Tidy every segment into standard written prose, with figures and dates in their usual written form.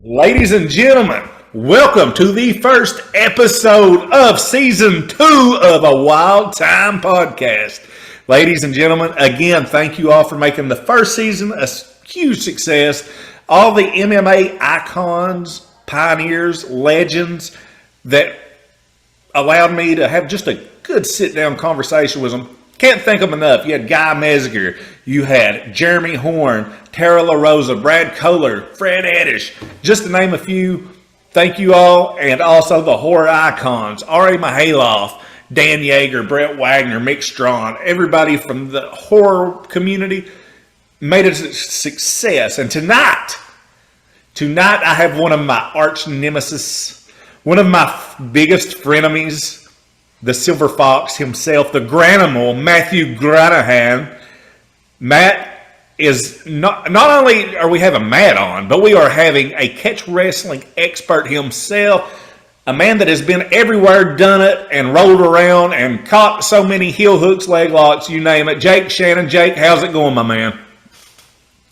Ladies and gentlemen, welcome to the first episode of season 2 of a Wild Time podcast. Ladies and gentlemen, again, thank you all for making the first season a huge success. All the MMA icons, pioneers, legends that allowed me to have just a good sit-down conversation with them. Can't thank them enough. You had Guy Mezger, you had Jeremy Horn, Tara LaRosa, Brad Kohler, Fred Eddish, just to name a few. Thank you all, and also the horror icons, Ari Mihailoff, Dan Yeager, Brett Wagner, Mick Strawn, everybody from the horror community made it a success. And tonight I have one of my arch nemesis, one of my biggest frenemies, the Silver Fox himself, the Granimal, Matthew Granahan. Matt is not only are we having Matt on, but we are having a catch wrestling expert himself, a man that has been everywhere, done it, and rolled around and caught so many heel hooks, leg locks, you name it. Jake Shannon. Jake, how's it going, my man?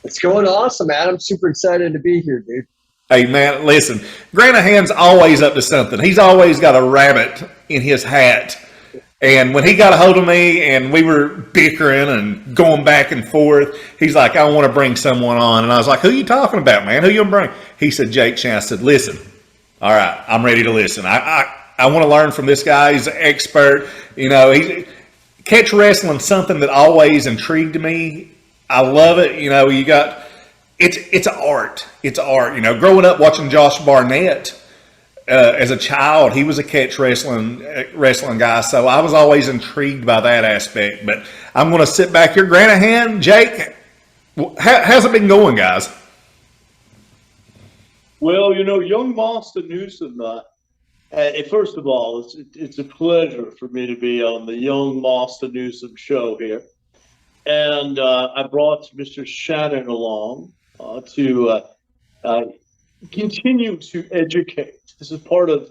It's going awesome, man. I'm super excited to be here, dude. Hey, man, listen, Granahan's always up to something. He's always got a rabbit in his hat. And when he got a hold of me and we were bickering and going back and forth, he's like, I want to bring someone on. And I was like, who you talking about, man? Who you going to bring? He said, Jake Shannon. I said, listen, all right, I'm ready to listen. I want to learn from this guy. He's an expert. You know, catch wrestling, something that always intrigued me. I love it. You know, you got... It's an art. It's art. You know, growing up watching Josh Barnett as a child, he was a catch wrestling guy, so I was always intrigued by that aspect. But I'm going to sit back here. Granahan, Jake, how's it been going, guys? Well, you know, young Master Newsom, first of all, it's a pleasure for me to be on the Young Master Newsom show here. And I brought Mr. Shannon along to continue to educate. This is part of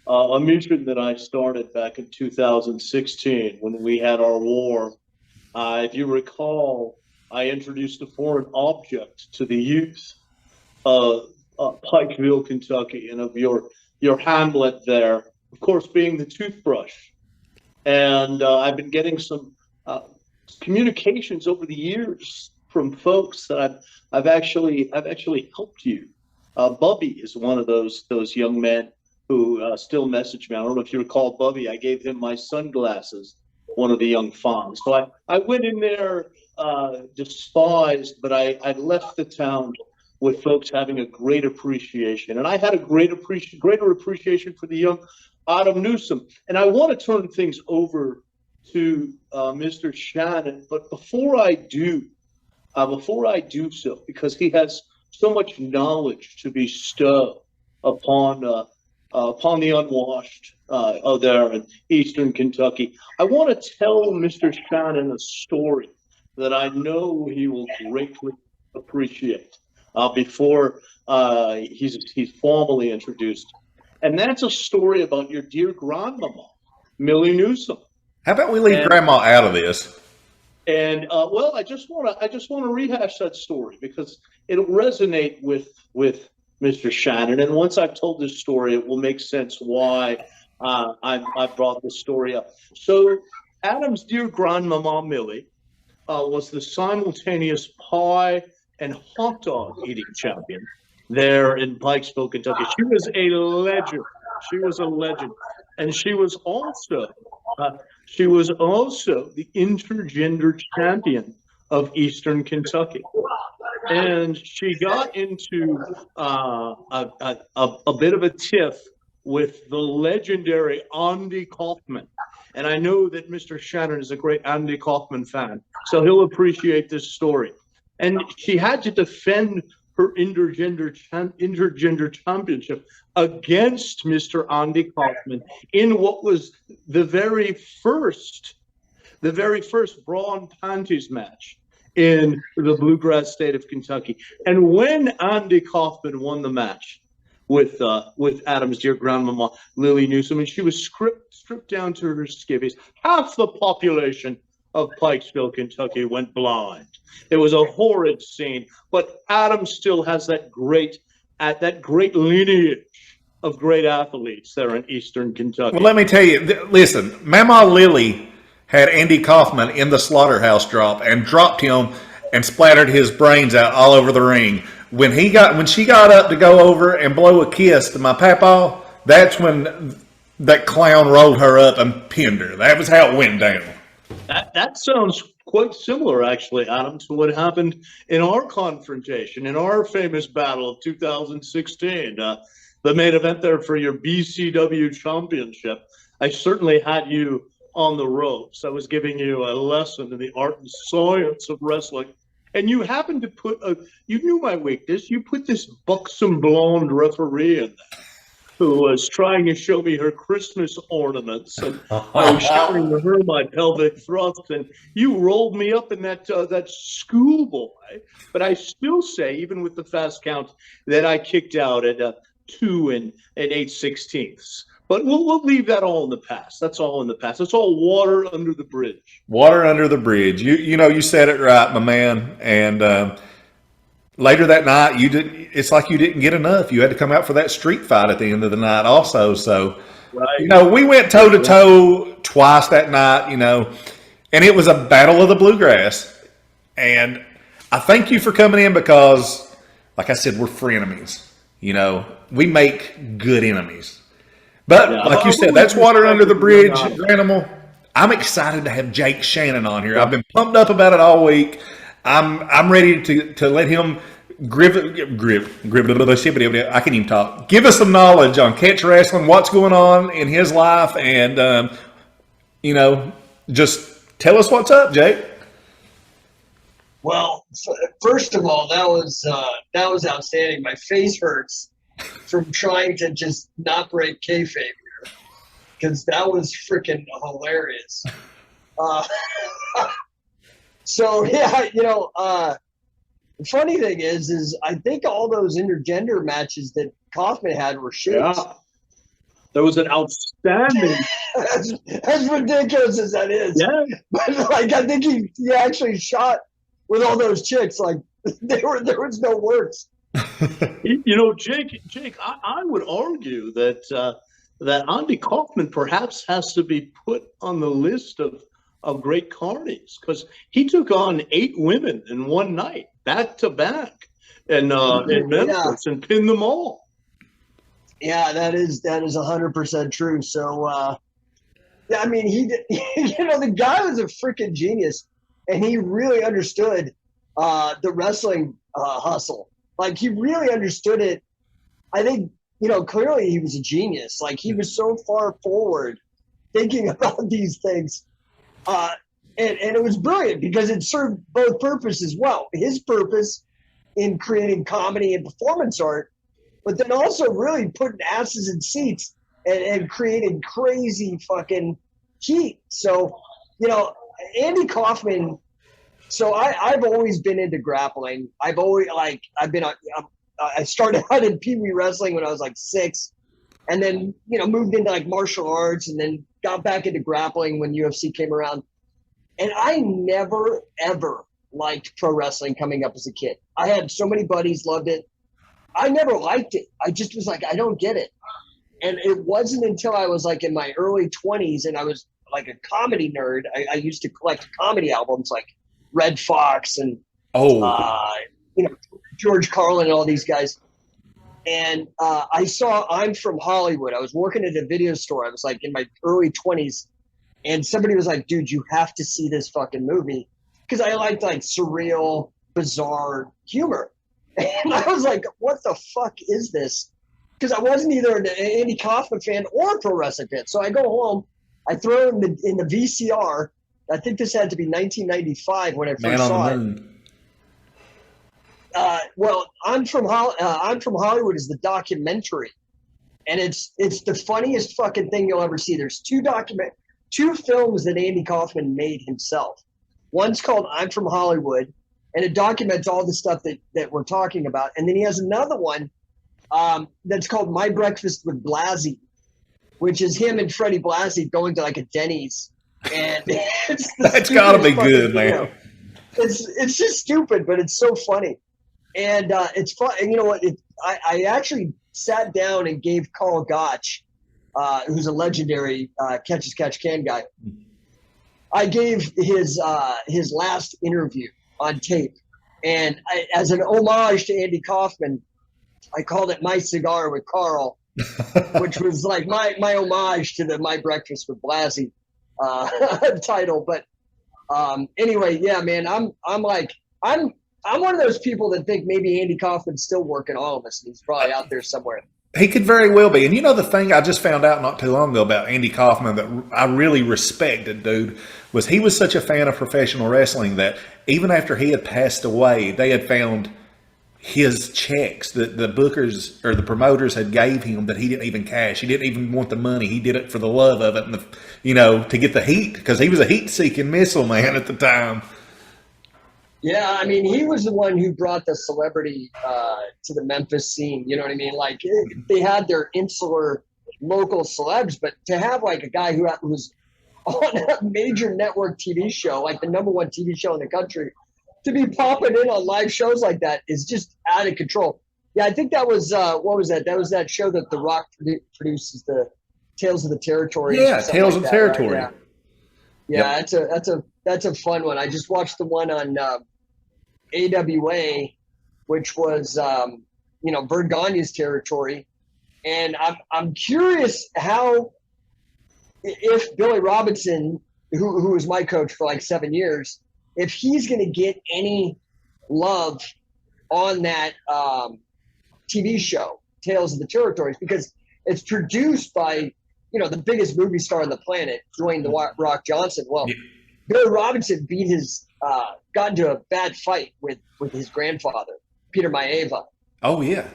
a mission that I started back in 2016 when we had our war. If you recall, I introduced a foreign object to the youth of Pikeville, Kentucky, and of your hamlet there, of course, being the toothbrush. And I've been getting some communications over the years from folks that I've actually helped you. Bubby is one of those young men who still message me. I don't know if you recall Bubby. I gave him my sunglasses, one of the young fawns. So I went in there despised, but I left the town with folks having a great appreciation. And I had a greater appreciation for the young Adam Newsom. And I want to turn things over to Mr. Shannon, but before I do so, because he has so much knowledge to bestow upon the unwashed there in Eastern Kentucky, I want to tell Mr. Shannon a story that I know he will greatly appreciate before he's formally introduced, and that's a story about your dear grandmama, Millie Newsom. How about we leave Grandma out of this? And well, I just want to rehash that story because it'll resonate with Mr. Shannon. And once I've told this story, it will make sense why I brought this story up. So Adam's dear grandmama Millie was the simultaneous pie and hot dog eating champion there in Pikesville, Kentucky. She was a legend. And she was also the intergender champion of Eastern Kentucky. And she got into a bit of a tiff with the legendary Andy Kaufman. And I know that Mr. Shannon is a great Andy Kaufman fan, so he'll appreciate this story. And she had to defend her intergender championship against Mr. Andy Kaufman in what was the very first bra and panties match in the bluegrass state of Kentucky. And when Andy Kaufman won the match with Adam's dear grandmama, Lily Newsom, and she was stripped down to her skivvies, half the population of Pikesville, Kentucky went blind. It was a horrid scene, but Adam still has that great at that great lineage of great athletes there in Eastern Kentucky. Well, let me tell you, listen, Mama Lily had Andy Kaufman in the slaughterhouse drop and dropped him and splattered his brains out all over the ring. When she got up to go over and blow a kiss to my papa, that's when that clown rolled her up and pinned her. That was how it went down. That sounds quite similar, actually, Adam, to what happened in our confrontation, in our famous battle of 2016, the main event there for your BCW championship. I certainly had you on the ropes. I was giving you a lesson in the art and science of wrestling. And you happened to you knew my weakness. You put this buxom blonde referee in there who was trying to show me her Christmas ornaments, and I was showing her my pelvic thrust, and you rolled me up in that schoolboy. But I still say, even with the fast count, that I kicked out at 2 8/16. But we'll leave that all in the past. That's all in the past. It's all water under the bridge. Water under the bridge. You said it right, my man. And later that night, it's like you didn't get enough. You had to come out for that street fight at the end of the night also. So, right. We went toe-to-toe twice that night, and it was a battle of the bluegrass. And I thank you for coming in because, like I said, we're frenemies. We make good enemies. But like you said, that's water under the bridge, Animal. I'm excited to have Jake Shannon on here. I've been pumped up about it all week. I'm ready to let him I can't even talk. Give us some knowledge on catch wrestling, what's going on in his life, and just tell us what's up, Jake. Well, first of all, that was outstanding. My face hurts from trying to just not break kayfabe here, because that was freaking hilarious. So yeah, the funny thing is I think all those intergender matches that Kaufman had were shit. Yeah. That was an outstanding. as ridiculous as that is. Yeah. But I think he actually shot with all those chicks. Like there was no words. Jake, I would argue that Andy Kaufman perhaps has to be put on the list of great carnies, because he took on 8 women in one night, back to back, in Memphis, and pinned them all. Yeah, that is 100% true. So, I mean, the guy was a freaking genius, and he really understood the wrestling hustle. Like, he really understood it. I think, clearly he was a genius. Like, he was so far forward thinking about these things. And it was brilliant because it served both purposes well. His purpose in creating comedy and performance art, but then also really putting asses in seats and creating crazy fucking heat. So, Andy Kaufman. So I've always been into grappling. I started out in Pee Wee wrestling when I was like 6, and then, moved into like martial arts, and then got back into grappling when UFC came around. And I never, ever liked pro wrestling coming up as a kid. I had so many buddies, loved it. I never liked it. I just was like, I don't get it. And it wasn't until I was like in my early 20s and I was like a comedy nerd. I used to collect comedy albums like Red Fox and George Carlin and all these guys. And I saw I'm From Hollywood. I was working at a video store. I was like in my early 20s, and somebody was like, dude, you have to see this fucking movie, because I liked like surreal, bizarre humor. And I was like, what the fuck is this? Because I wasn't either an Andy Kaufman fan or a pro wrestling fan. So I go home, I throw in the VCR. I think this had to be 1995 when I first saw it. Well, I'm From Hollywood is the documentary, and it's the funniest fucking thing you'll ever see. There's 2 films that Andy Kaufman made himself. One's called I'm From Hollywood, and it documents all the stuff that we're talking about. And then he has another one that's called My Breakfast with Blassie, which is him and Freddie Blassie going to like a Denny's. And that's got to be good, man. It's just stupid, but it's so funny. And it's fun. And you know what? I actually sat down and gave Carl Gotch, who's a legendary catch as catch can guy. I gave his last interview on tape, and as an homage to Andy Kaufman, I called it My Cigar with Carl, which was like my homage to the My Breakfast with Blassie title. But anyway, yeah, man, I'm one of those people that think maybe Andy Kaufman's still working all of us, and he's probably out there somewhere. He could very well be. And you know, the thing I just found out not too long ago about Andy Kaufman that I really respected, dude, was he was such a fan of professional wrestling that even after he had passed away, they had found his checks that the bookers or the promoters had gave him that he didn't even cash. He didn't even want the money. He did it for the love of it and to get the heat, because he was a heat-seeking missile man at the time. Yeah, I mean, he was the one who brought the celebrity to the Memphis scene. You know what I mean? Like, they had their insular local celebs, but to have like a guy who was on a major network TV show, like the #1 TV show in the country, to be popping in on live shows like that is just out of control. Yeah, I think that was what was that? That was that show that The Rock produces, the Tales of the Territory. Yeah, Tales of the Territory. Right? Yeah, that's a fun one. I just watched the one on AWA, which was Vern Gagne's territory, and I'm curious how, if Billy Robinson, who was my coach for like 7 years, if he's going to get any love on that TV show, Tales of the Territories, because it's produced by the biggest movie star on the planet, Dwayne The Rock Johnson. Well, yeah. Billy Robinson got into a bad fight with his grandfather, Peter Maeva. Oh yeah.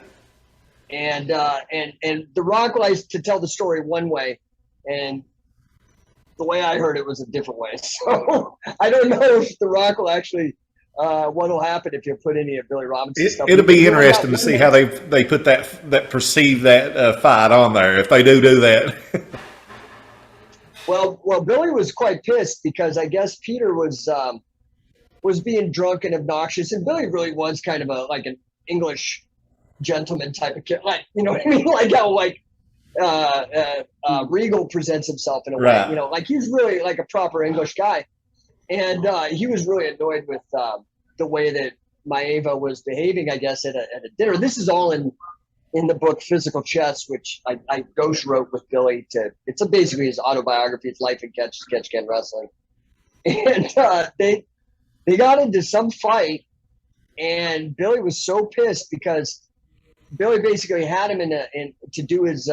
And The Rock likes to tell the story one way, and the way I heard it was a different way. So I don't know if The Rock will actually what will happen if you put any of Billy Robinson's stuff. It'll be interesting to see how they put that perceive that fight on there, if they do that. Well, Billy was quite pissed because I guess Peter was being drunk and obnoxious, and Billy really was kind of like an English gentleman type of kid, like, you know what I mean, like how Regal presents himself in a way, right. Like he's really like a proper English guy, and he was really annoyed with the way that Maeva was behaving, I guess, at a dinner. This is all in the book Physical Chess, which I ghost wrote with Billy. It's basically his autobiography, his life in catch can wrestling, and they got into some fight, and Billy was so pissed because Billy basically had him to do his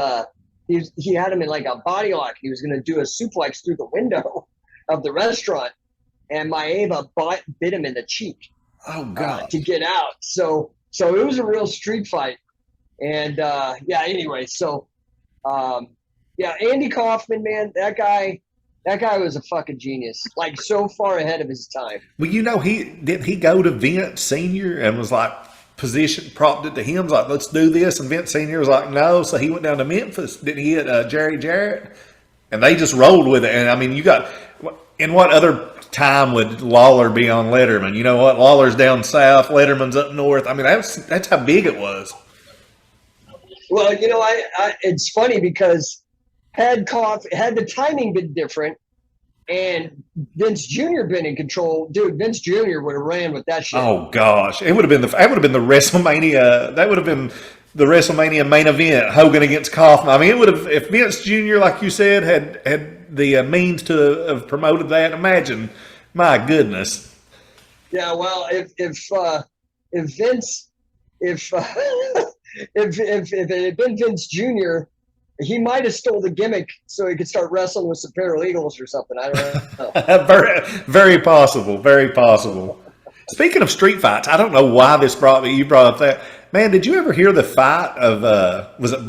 he had him in like a body lock. He was going to do a suplex through the window of the restaurant, and Maeva bit him in the cheek. Oh God! To get out. So it was a real street fight, and anyway, so Andy Kaufman, man, that guy was a fucking genius, like so far ahead of his time. Well, he go to Vince Sr. and was like propped it to him, like, let's do this, and Vince Sr. was like, no, so he went down to Memphis. Didn't he hit Jerry Jarrett? And they just rolled with it. And I mean, in what other time would Lawler be on Letterman? You know what? Lawler's down south, Letterman's up north. I mean, that's how big it was. Well, it's funny because had the timing been different and Vince Jr. been in control, dude, Vince Jr. would have ran with that shit. Oh gosh, it would have been the WrestleMania. That would have been the WrestleMania main event, Hogan against Kaufman. I mean, it would have, if Vince Jr., like you said, had the means to have promoted that. Imagine, my goodness. Yeah, well, if Vince, if it had been Vince Jr., he might have stole the gimmick so he could start wrestling with some paralegals or something. I don't know. very, very possible. Very possible. Speaking of street fights, I don't know why you brought up that. Man, did you ever hear the fight of was it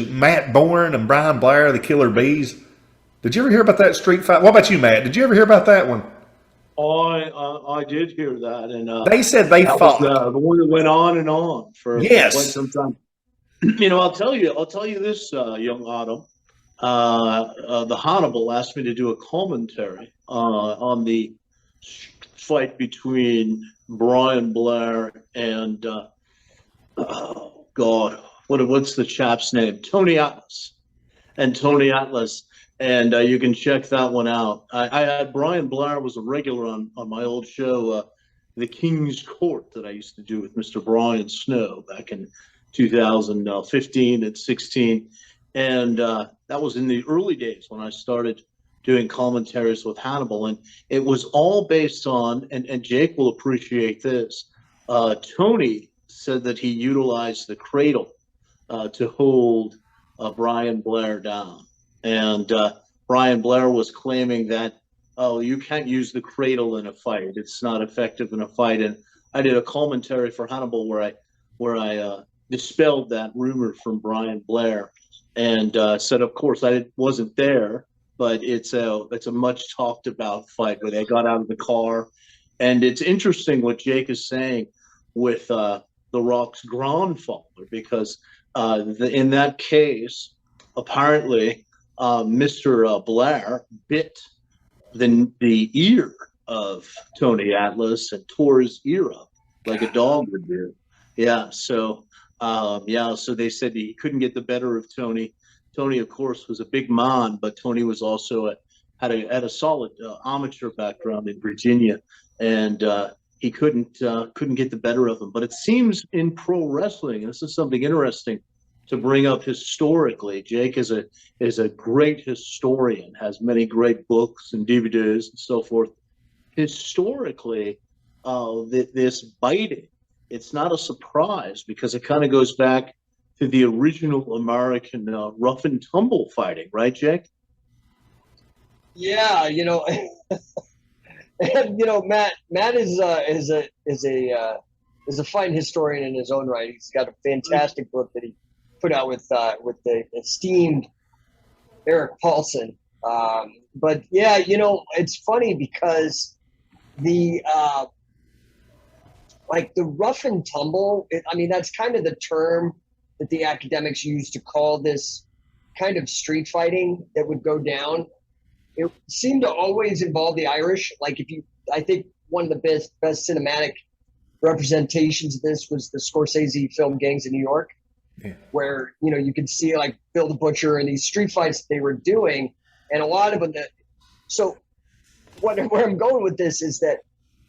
Matt Bourne and Brian Blair, the Killer Bees? Did you ever hear about that street fight? What about you, Matt? Did you ever hear about that one? I did hear that, and they said they fought. Was, the one that went on and on for quite some time. I'll tell you this, young Otto. The Hannibal asked me to do a commentary on the fight between Brian Blair and Oh God, what's the chap's name? Tony Atlas. And Tony Atlas, and you can check that one out. I had Brian Blair was a regular on my old show, The King's Court, that I used to do with Mr. Brian Snow back in 2015 and 16, and that was in the early days when I started doing commentaries with Hannibal, and it was all based on, and Jake will appreciate this. Tony said that he utilized the cradle to hold Brian Blair down. And Brian Blair was claiming that, oh, you can't use the cradle in a fight. It's not effective in a fight. And I did a commentary for Hannibal where I dispelled that rumor from Brian Blair and said, of course, I wasn't there, but it's a much talked about fight where they got out of the car. And it's interesting what Jake is saying with The Rock's grandfather, because in that case, apparently, Mr. Blair bit the ear of Tony Atlas and tore his ear up like a dog would do. Yeah, so so they said he couldn't get the better of Tony. Tony, of course, was a big man, but Tony was also had a solid amateur background in Virginia, and he couldn't get the better of him. But it seems in pro wrestling, and this is something interesting to bring up historically. Jake is a great historian, has many great books and DVDs and so forth. Historically, this biting, it's not a surprise because it kind of goes back to the original American rough and tumble fighting, right, Jake? Yeah, and Matt is a fine historian in his own right. He's got a fantastic book that he put out with the esteemed Eric Paulson. But yeah, it's funny because the the rough and tumble. That's kind of the term that the academics use to call this kind of street fighting that would go down. It seemed to always involve the Irish. I think one of the best cinematic representations of this was the Scorsese film Gangs of New York, where you could see Bill the Butcher and these street fights they were doing, and a lot of them. So, where I'm going with this is that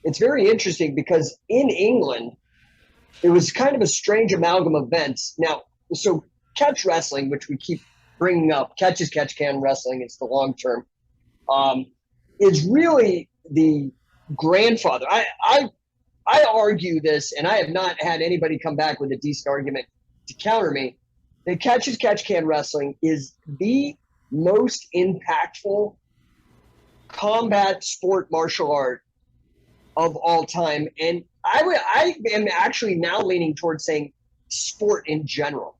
it's very interesting because in England, it was kind of a strange amalgam of events. Now, so catch wrestling, which we keep bringing up, catch as catch can wrestling, it's the long term, is really the grandfather. I argue this, and I have not had anybody come back with a decent argument to counter me, that catch as catch can wrestling is the most impactful combat sport martial art of all time. And I am actually now leaning towards saying sport in general,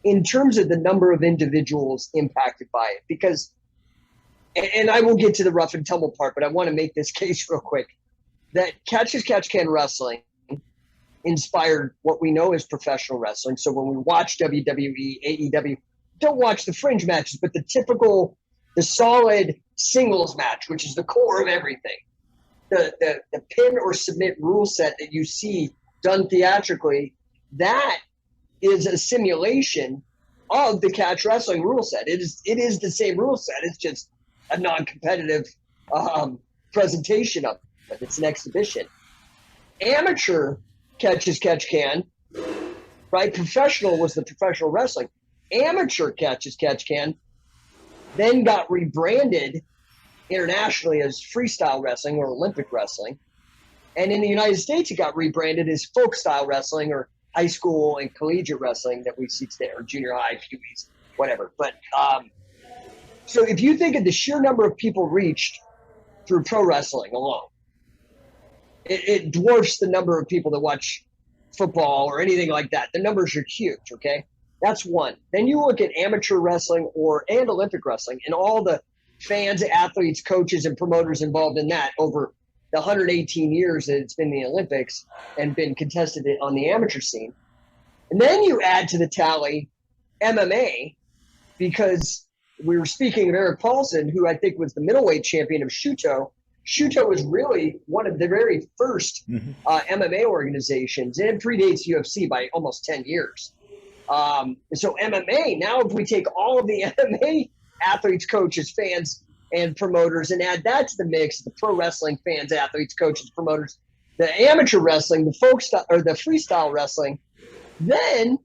in terms of the number of individuals impacted by it. Because, and I will get to the rough and tumble part, but I want to make this case real quick, that catch as catch can wrestling inspired what we know as professional wrestling. So when we watch WWE, AEW, don't watch the fringe matches, but the solid singles match, which is the core of everything. The pin or submit rule set that you see done theatrically, that is a simulation of the catch wrestling rule set. It is the same rule set. It's just a non-competitive presentation of it. It's an exhibition. Amateur catch as catch can, right? Professional was the professional wrestling. Amateur catch as catch can then got rebranded internationally as freestyle wrestling or Olympic wrestling. And in the United States, it got rebranded as folk style wrestling or high school and collegiate wrestling that we see today, or junior high, QBs, whatever. But so if you think of the sheer number of people reached through pro wrestling alone, it dwarfs the number of people that watch football or anything like that. The numbers are huge, okay? That's one. Then you look at amateur wrestling and Olympic wrestling and all the fans, athletes, coaches, and promoters involved in that over the 118 years that it's been the Olympics and been contested on the amateur scene. And then you add to the tally MMA, because we were speaking of Eric Paulson, who I think was the middleweight champion of Shuto. Shooto was really one of the very first MMA organizations, and it predates UFC by almost 10 years. So MMA, now if we take all of the MMA athletes, coaches, fans, and promoters and add that to the mix, the pro wrestling fans, athletes, coaches, promoters, the amateur wrestling, the folk style, or the freestyle wrestling, then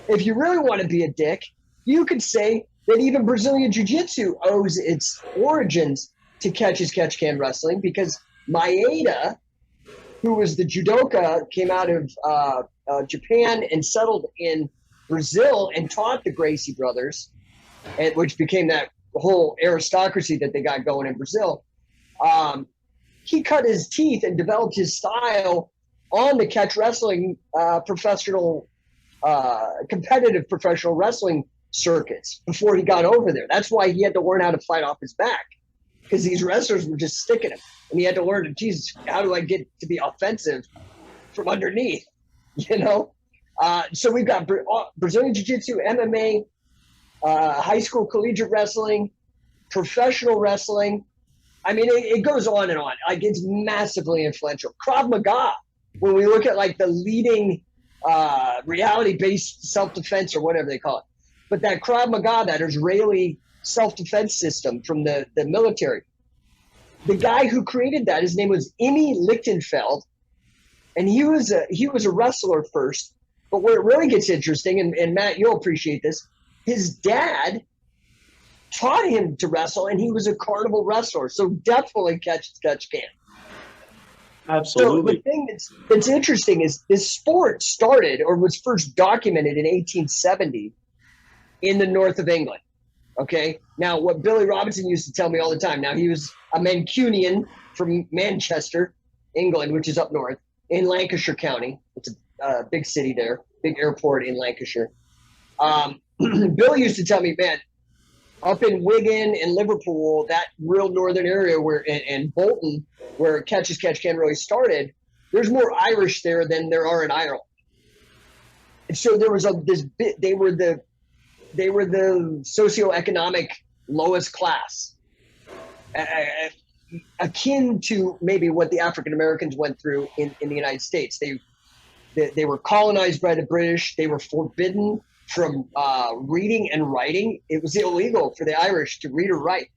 if you really want to be a dick, you could say that even Brazilian Jiu-Jitsu owes its origins to catch-as-catch-can wrestling, because Maeda, who was the judoka, came out of Japan and settled in Brazil and taught the Gracie brothers, and which became that whole aristocracy that they got going in Brazil. He cut his teeth and developed his style on the catch wrestling competitive professional wrestling circuits before he got over there. That's why he had to learn how to fight off his back, because these wrestlers were just sticking him, and he had to learn, Jesus, how do I get to be offensive from underneath? So we've got Brazilian Jiu-Jitsu, MMA, high school collegiate wrestling, professional wrestling. I mean, it goes on and on. Like, it's massively influential. Krav Maga, when we look at like the leading reality-based self-defense or whatever they call it, but that Krav Maga, that Israeli self-defense system from the military, the guy who created that, his name was Imi Lichtenfeld, and he was a wrestler first. But where it really gets interesting, and Matt, you'll appreciate this, his dad taught him to wrestle, and he was a carnival wrestler. So definitely catch can. Absolutely. So the thing that's interesting is this sport started, or was first documented in 1870 in the north of England. Okay. Now, what Billy Robinson used to tell me all the time, now he was a Mancunian from Manchester, England, which is up north in Lancashire County. It's a big city there, big airport in Lancashire. Billy used to tell me, man, up in Wigan and Liverpool, that real northern area and Bolton, where catch-as-catch-can really started, there's more Irish there than there are in Ireland. And so there was they were the socioeconomic lowest class, akin to maybe what the African Americans went through in the United States. They were colonized by the British. They were forbidden from reading and writing. It was illegal for the Irish to read or write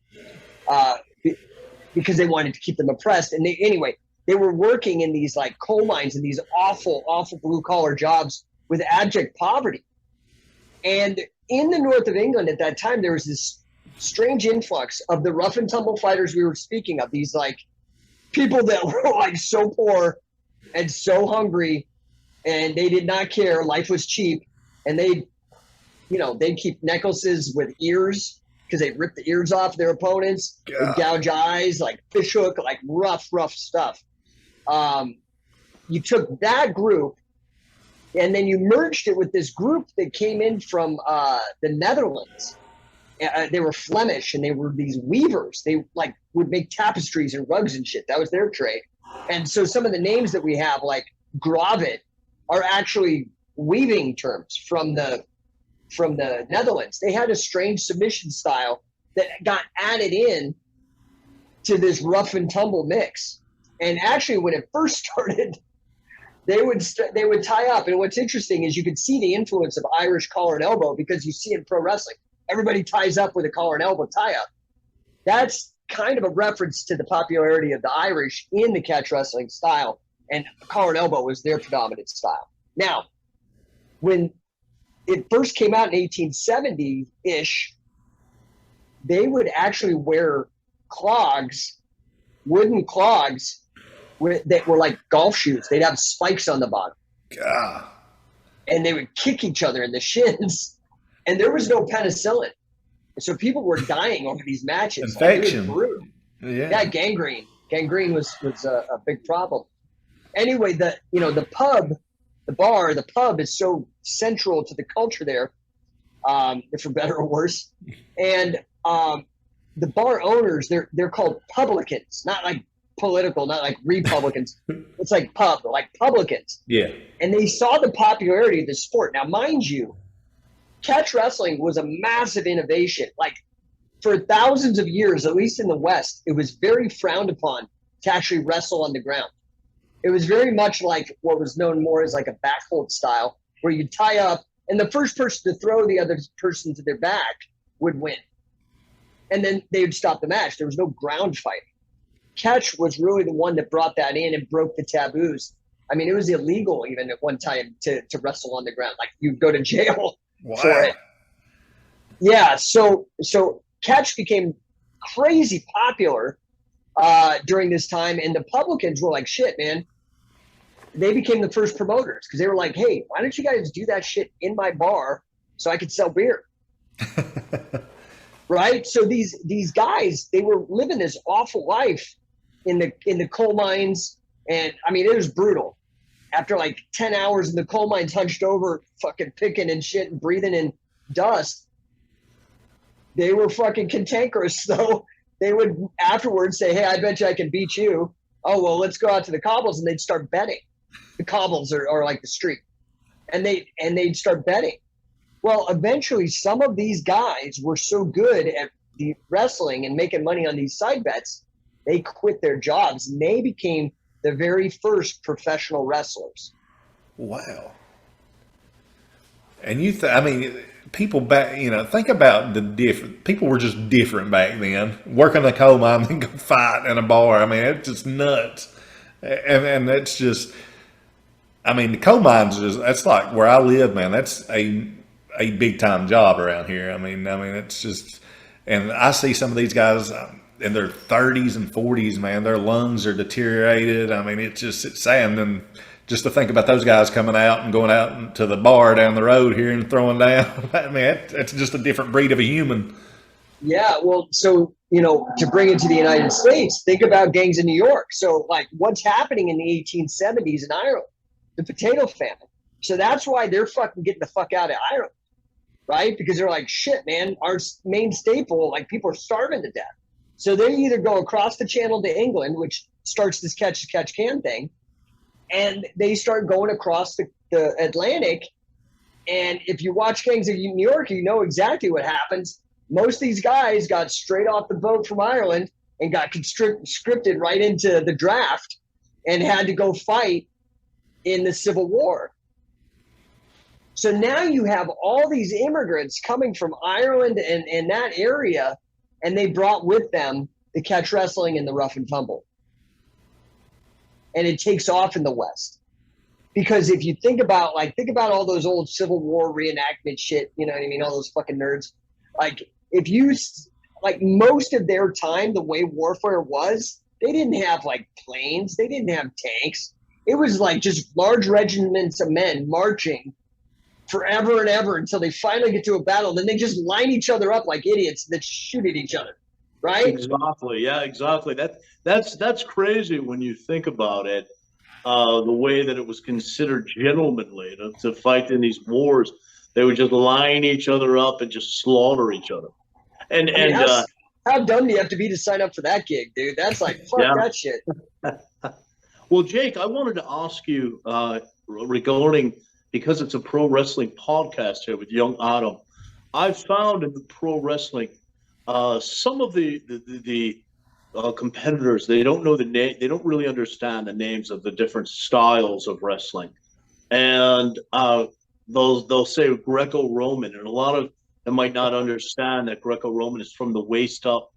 because they wanted to keep them oppressed. And they were working in these like coal mines and these awful, awful blue collar jobs with abject poverty. And in the north of England at that time, there was this strange influx of the rough and tumble fighters we were speaking of, these like people that were like so poor and so hungry, and they did not care. Life was cheap. And they'd keep necklaces with ears because they'd rip the ears off their opponents, they'd gouge eyes, like fishhook, like rough stuff. You took that group and then you merged it with this group that came in from the Netherlands. They were Flemish, and they were these weavers. They like would make tapestries and rugs and shit. That was their trade. And so some of the names that we have, like Gravit, are actually weaving terms from the Netherlands. They had a strange submission style that got added in to this rough and tumble mix. And actually, when it first started, they would tie up. And what's interesting is you could see the influence of Irish collar and elbow, because you see in pro wrestling, everybody ties up with a collar and elbow tie up. That's kind of a reference to the popularity of the Irish in the catch wrestling style, and collar and elbow was their predominant style. Now, when it first came out in 1870-ish, they would actually wear clogs, wooden clogs, that were like golf shoes. They'd have spikes on the bottom. God. And they would kick each other in the shins. And there was no penicillin. So people were dying over these matches. Infection. Yeah, gangrene. Gangrene was a big problem. Anyway, the pub is so central to the culture there, for better or worse. And the bar owners, they're called publicans, not like political, not like Republicans. It's like publicans. Yeah. And they saw the popularity of the sport. Now, mind you, catch wrestling was a massive innovation. Like for thousands of years, at least in the West, it was very frowned upon to actually wrestle on the ground. It was very much like what was known more as like a backhold style, where you tie up and the first person to throw the other person to their back would win. And then they would stop the match. There was no ground fighting. Catch was really the one that brought that in and broke the taboos. I mean, it was illegal even at one time to wrestle on the ground. Like, you'd go to jail for it. Yeah, so catch became crazy popular during this time, and the publicans were like, shit, man. They became the first promoters because they were like, hey, why don't you guys do that shit in my bar so I could sell beer? Right? So these guys, they were living this awful life in the coal mines, and I mean, it was brutal. After like 10 hours in the coal mines, hunched over, fucking picking and shit and breathing in dust, they were fucking cantankerous. So they would afterwards say, hey, I bet you I can beat you. Oh, well, let's go out to the cobbles, and they'd start betting. The cobbles are like the street, and they'd start betting. Well, eventually, some of these guys were so good at the wrestling and making money on these side bets, they quit their jobs and they became the very first professional wrestlers. Wow. And I mean, people back, think about the different, people were just different back then. Working a coal mine and go fight in a bar. I mean, it's just nuts. And that's just, I mean, the coal mines that's like where I live, man. That's a big time job around here. I mean, it's just, and I see some of these guys in their 30s and 40s, man, their lungs are deteriorated. I mean, it's sad. And just to think about those guys coming out and going out to the bar down the road here and throwing down, I mean, it's just a different breed of a human. Yeah. Well, so, to bring it to the United States, think about gangs in New York. So like what's happening in the 1870s in Ireland, the potato famine. So that's why they're fucking getting the fuck out of Ireland. Right? Because they're like, shit, man, our main staple, like people are starving to death. So they either go across the channel to England, which starts this catch can thing, and they start going across the Atlantic. And if you watch Gangs of New York, you know exactly what happens. Most of these guys got straight off the boat from Ireland and got conscripted right into the draft and had to go fight in the Civil War. So now you have all these immigrants coming from Ireland and that area, and they brought with them the catch wrestling and the rough and tumble. And it takes off in the West. Because if you think about all those old Civil War reenactment shit, you know what I mean? All those fucking nerds. Like, most of their time, the way warfare was, they didn't have like planes. They didn't have tanks. It was like just large regiments of men marching forever and ever until they finally get to a battle. Then they just line each other up like idiots that shoot at each other, right? Exactly. Yeah, exactly. That's crazy when you think about it. The way that it was considered gentlemanly to fight in these wars, they would just line each other up and just slaughter each other. And how dumb do you have to be to sign up for that gig, dude? That's like fuck that shit. Well, Jake, I wanted to ask you regarding, because it's a pro wrestling podcast here with Young Adam, I've found in the pro wrestling, some of the competitors, they don't know the name, they don't really understand the names of the different styles of wrestling, and they'll say Greco-Roman, and a lot of them might not understand that Greco-Roman is from the waist up.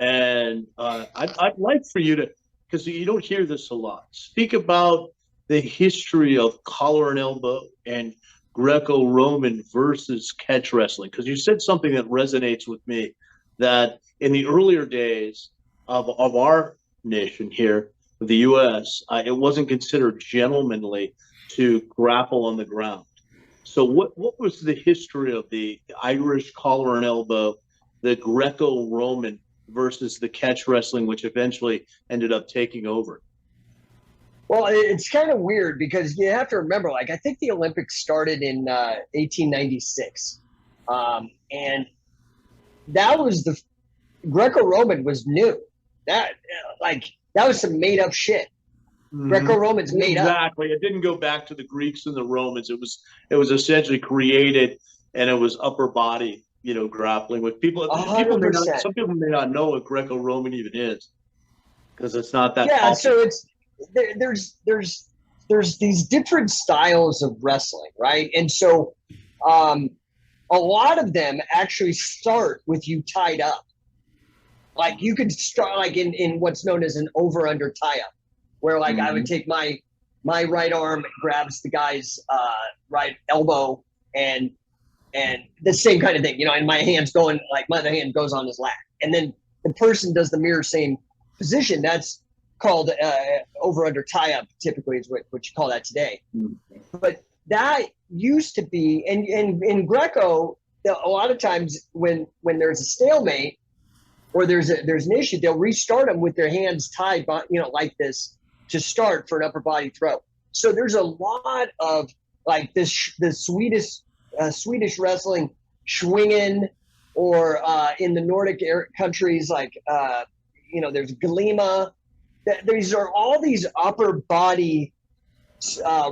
And I'd like for you to, because you don't hear this a lot, speak about the history of collar and elbow and Greco-Roman versus catch wrestling, because you said something that resonates with me, that in the earlier days of our nation here, the U.S., it wasn't considered gentlemanly to grapple on the ground. So what was the history of the Irish collar and elbow, the Greco-Roman versus the catch wrestling, which eventually ended up taking over? Well, it's kind of weird because you have to remember, like, I think the Olympics started in 1896. And that was Greco-Roman was new. That was some made up shit. Mm-hmm. Greco-Roman's made up. Exactly. It didn't go back to the Greeks and the Romans. It was essentially created, and it was upper body, grappling with people. 100%. Some people may not know what Greco-Roman even is because it's not that. Yeah, popular. so it's there's these different styles of wrestling, right? And so a lot of them actually start with you tied up. Like you could start like in what's known as an over-under tie-up, where like I would take my right arm grabs the guy's right elbow and the same kind of thing, and my hand's going like my other hand goes on his lap, and then the person does the mirror same position. That's called over-under tie-up. Typically, is what you call that today. But that used to be, and in Greco, a lot of times when there's a stalemate or there's an issue, they'll restart them with their hands tied, like this to start for an upper body throw. So there's a lot of like the Swedish wrestling, Schwingen, or in the Nordic countries like there's Glima. These are all these upper body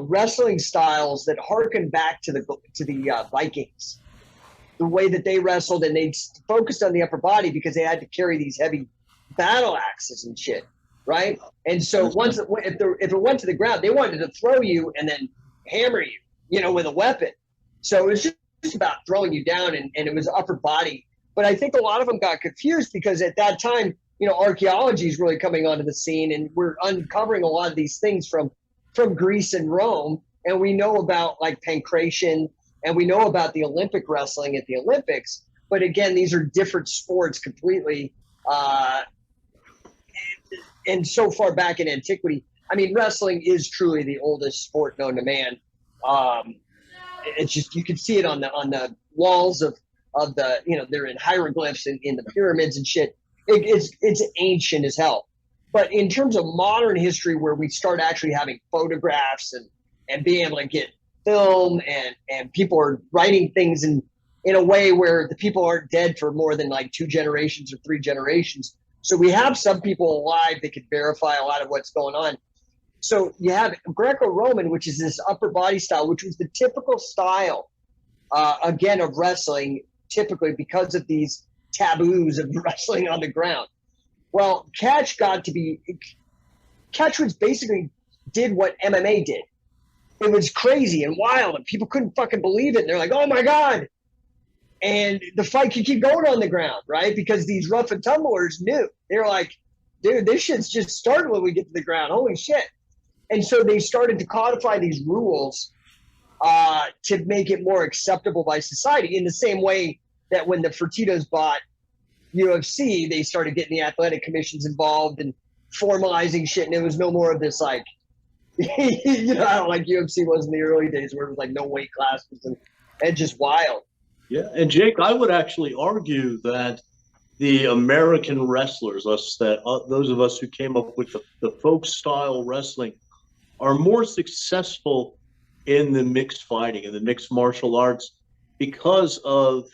wrestling styles that harken back to the Vikings, the way that they wrestled, and they focused on the upper body because they had to carry these heavy battle axes and shit, right? And so if it went to the ground, they wanted to throw you and then hammer you, with a weapon. So it was just about throwing you down, and it was upper body. But I think a lot of them got confused because at that time, archaeology is really coming onto the scene, and we're uncovering a lot of these things from Greece and Rome, and we know about like pancration, and we know about the Olympic wrestling at the Olympics. But again, these are different sports completely. And so far back in antiquity, I mean, wrestling is truly the oldest sport known to man. It's just, you can see it on the walls of the, they're in hieroglyphs in the pyramids and shit. It's ancient as hell. But in terms of modern history, where we start actually having photographs and being able to get film and people are writing things in a way where the people aren't dead for more than like 2 generations or 3 generations. So we have some people alive that could verify a lot of what's going on. So you have Greco-Roman, which is this upper body style, which was the typical style, again, of wrestling, typically because of these taboos of wrestling on the ground. Well, catch was basically did what MMA did. It was crazy and wild, and people couldn't fucking believe it. And they're like, oh my God. And the fight could keep going on the ground, right? Because these rough and tumblers knew. They're like, dude, this shit's just started when we get to the ground. Holy shit. And so they started to codify these rules to make it more acceptable by society, in the same way that when the Fertitas bought UFC, they started getting the athletic commissions involved and formalizing shit, and it was no more of this like, like UFC was in the early days, where it was like no weight classes and just wild. Yeah, and Jake, I would actually argue that the American wrestlers, those of us who came up with the folk style wrestling, are more successful in the mixed fighting and the mixed martial arts because of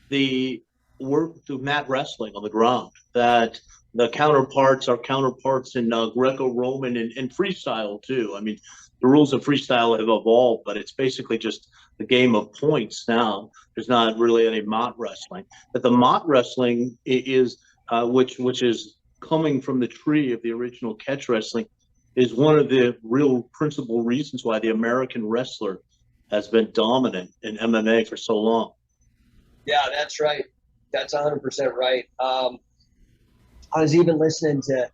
the mat wrestling on the ground. That our counterparts in Greco-Roman and freestyle too. I mean, the rules of freestyle have evolved, but it's basically just the game of points now. There's not really any mat wrestling. But the mat wrestling is, which is coming from the tree of the original catch wrestling, is one of the real principal reasons why the American wrestler has been dominant in MMA for so long. Yeah, that's right. That's 100% right. I was even listening to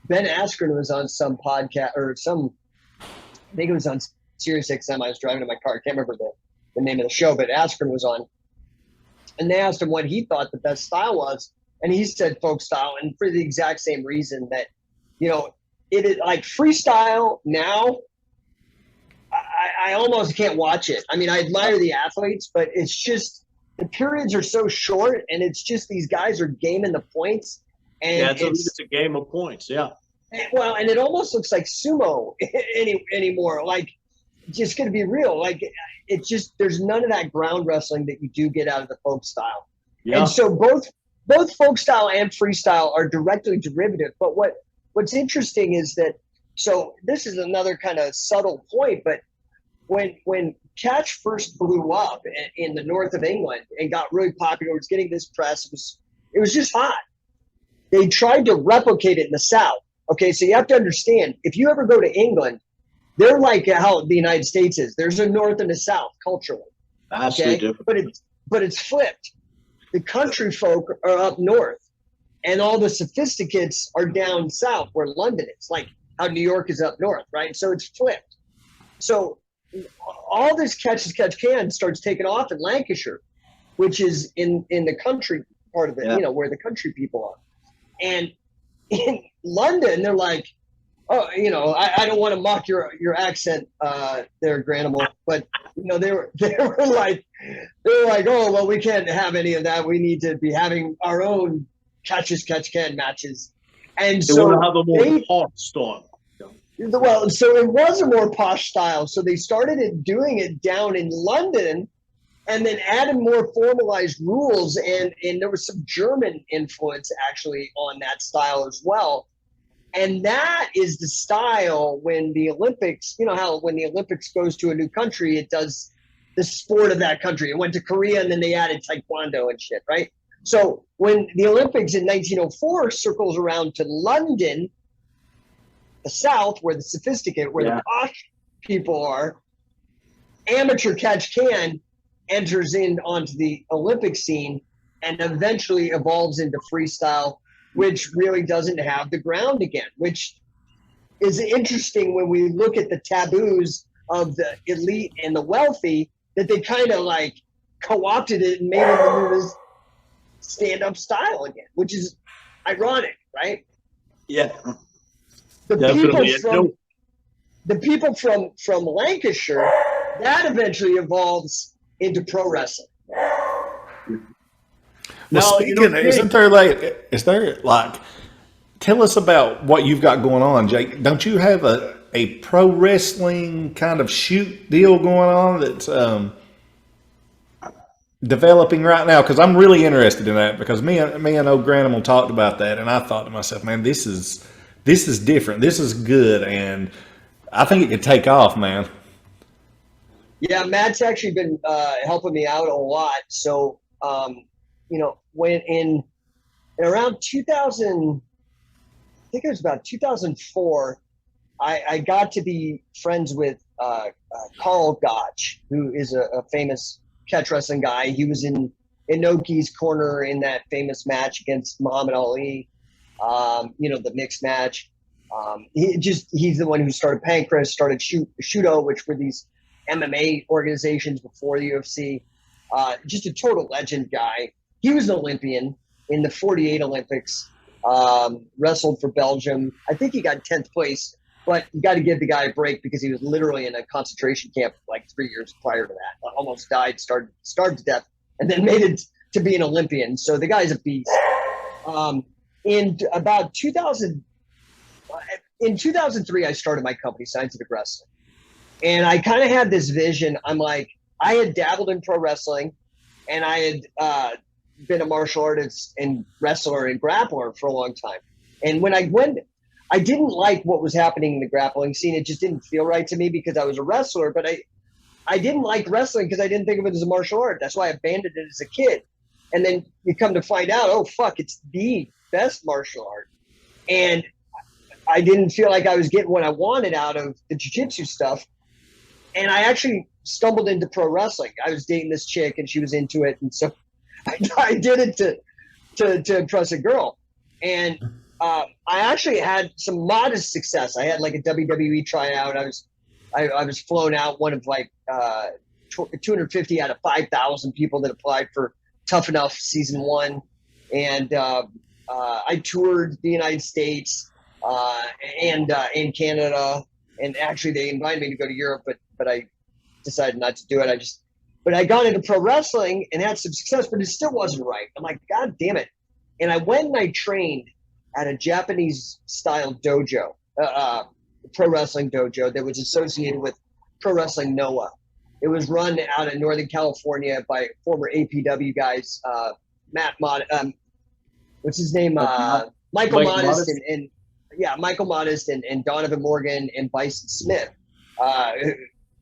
Ben Askren was on some podcast or I think it was on Sirius XM. I was driving in my car. I can't remember the name of the show, but Askren was on. And they asked him what he thought the best style was. And he said folk style. And for the exact same reason that, it is like freestyle now. I almost can't watch it. I mean, I admire the athletes, but it's just the periods are so short, and it's just these guys are gaming the points. And yeah, it's a game of points. Yeah. Well, and it almost looks like sumo anymore. Like, just going to be real. Like, it's just there's none of that ground wrestling that you do get out of the folk style. Yeah. And so both folk style and freestyle are directly derivative. But what's interesting is that, so this is another kind of subtle point, but when catch first blew up in the north of England and got really popular, it was getting this press. It was just hot. They tried to replicate it in the South. Okay, so you have to understand, if you ever go to England, they're like how the United States is. There's a North and a South culturally. Vastly different. But it's flipped. The country folk are up north, and all the sophisticates are down south where London is, like how New York is up north, right? So it's flipped. So all this catch as catch can starts taking off in Lancashire, which is in the country part of it, Yeah. you know, where the country people are. And in London, they're like, oh, you know, I don't want to mock your accent there, Granimal, but you know, they were like, oh, well, we can't have any of that. We need to be having our own catch as catch can matches. And They so want to have a more hot style. well, so it was a more posh style. So they started doing it down in London, and then added more formalized rules, and there was some German influence actually on that style as well. And that is the style when the Olympics, you know how when the Olympics goes to a new country, it does the sport of that country. It went to Korea, and then they added Taekwondo and shit, right? So when the Olympics in 1904 circles around to London, the South, where the sophisticated, where the posh people are, amateur catch can enters in onto the Olympic scene and eventually evolves into freestyle, which really doesn't have the ground again, which is interesting when we look at the taboos of the elite and the wealthy, that they kind of like co-opted it and made it into this stand-up style again, which is ironic, right? Yeah. The Definitely. people from Lancashire, that eventually evolves into pro wrestling. Well, speaking, is there like, tell us about what you've got going on, Jake. Don't you have a pro wrestling kind of shoot deal going on that's developing right now? Because I'm really interested in that, because me and old Granimal talked about that, and I thought to myself, man, this is different. This is good, and I think it could take off, man. Yeah, Matt's actually been helping me out a lot. So, you know, when in around 2000, I think it was about 2004, I got to be friends with Carl Gotch, who is a famous catch wrestling guy. He was in Inoki's corner in that famous match against Muhammad Ali, you know, the mixed match. He's the one who started Pancrase, started Shudo, which were these MMA organizations before the UFC. Just a total legend guy. He was an Olympian in the 48 Olympics, wrestled for Belgium. I think he got 10th place, but you got to give the guy a break because he was literally in a concentration camp like 3 years prior to that. Almost died, starved to death, and then made it to be an Olympian. So the guy's a beast. In about 2003, I started my company, Scientific Wrestling. And I kind of had this vision. I'm like, I had dabbled in pro wrestling, and I had been a martial artist and wrestler and grappler for a long time. And when I went, I didn't like what was happening in the grappling scene. It just didn't feel right to me because I was a wrestler, but I didn't like wrestling because I didn't think of it as a martial art. That's why I abandoned it as a kid. And then you come to find out, oh, fuck, it's the best martial art. And I didn't feel like I was getting what I wanted out of the jiu-jitsu stuff. And I actually stumbled into pro wrestling. I was dating this chick and she was into it. And so I did it to impress a girl. And I actually had some modest success. I had like a WWE tryout. I was flown out, one of like 250 out of 5,000 people that applied for Tough Enough season 1. And I toured the United States and in Canada. And actually they invited me to go to Europe, but I decided not to do it. But I got into pro wrestling and had some success, but it still wasn't right. I'm like, God damn it. And I went and I trained at a Japanese style dojo, pro wrestling dojo that was associated with Pro Wrestling Noah. It was run out of Northern California by former APW guys, what's his name? Michael Modest and Donovan Morgan and Bison Smith.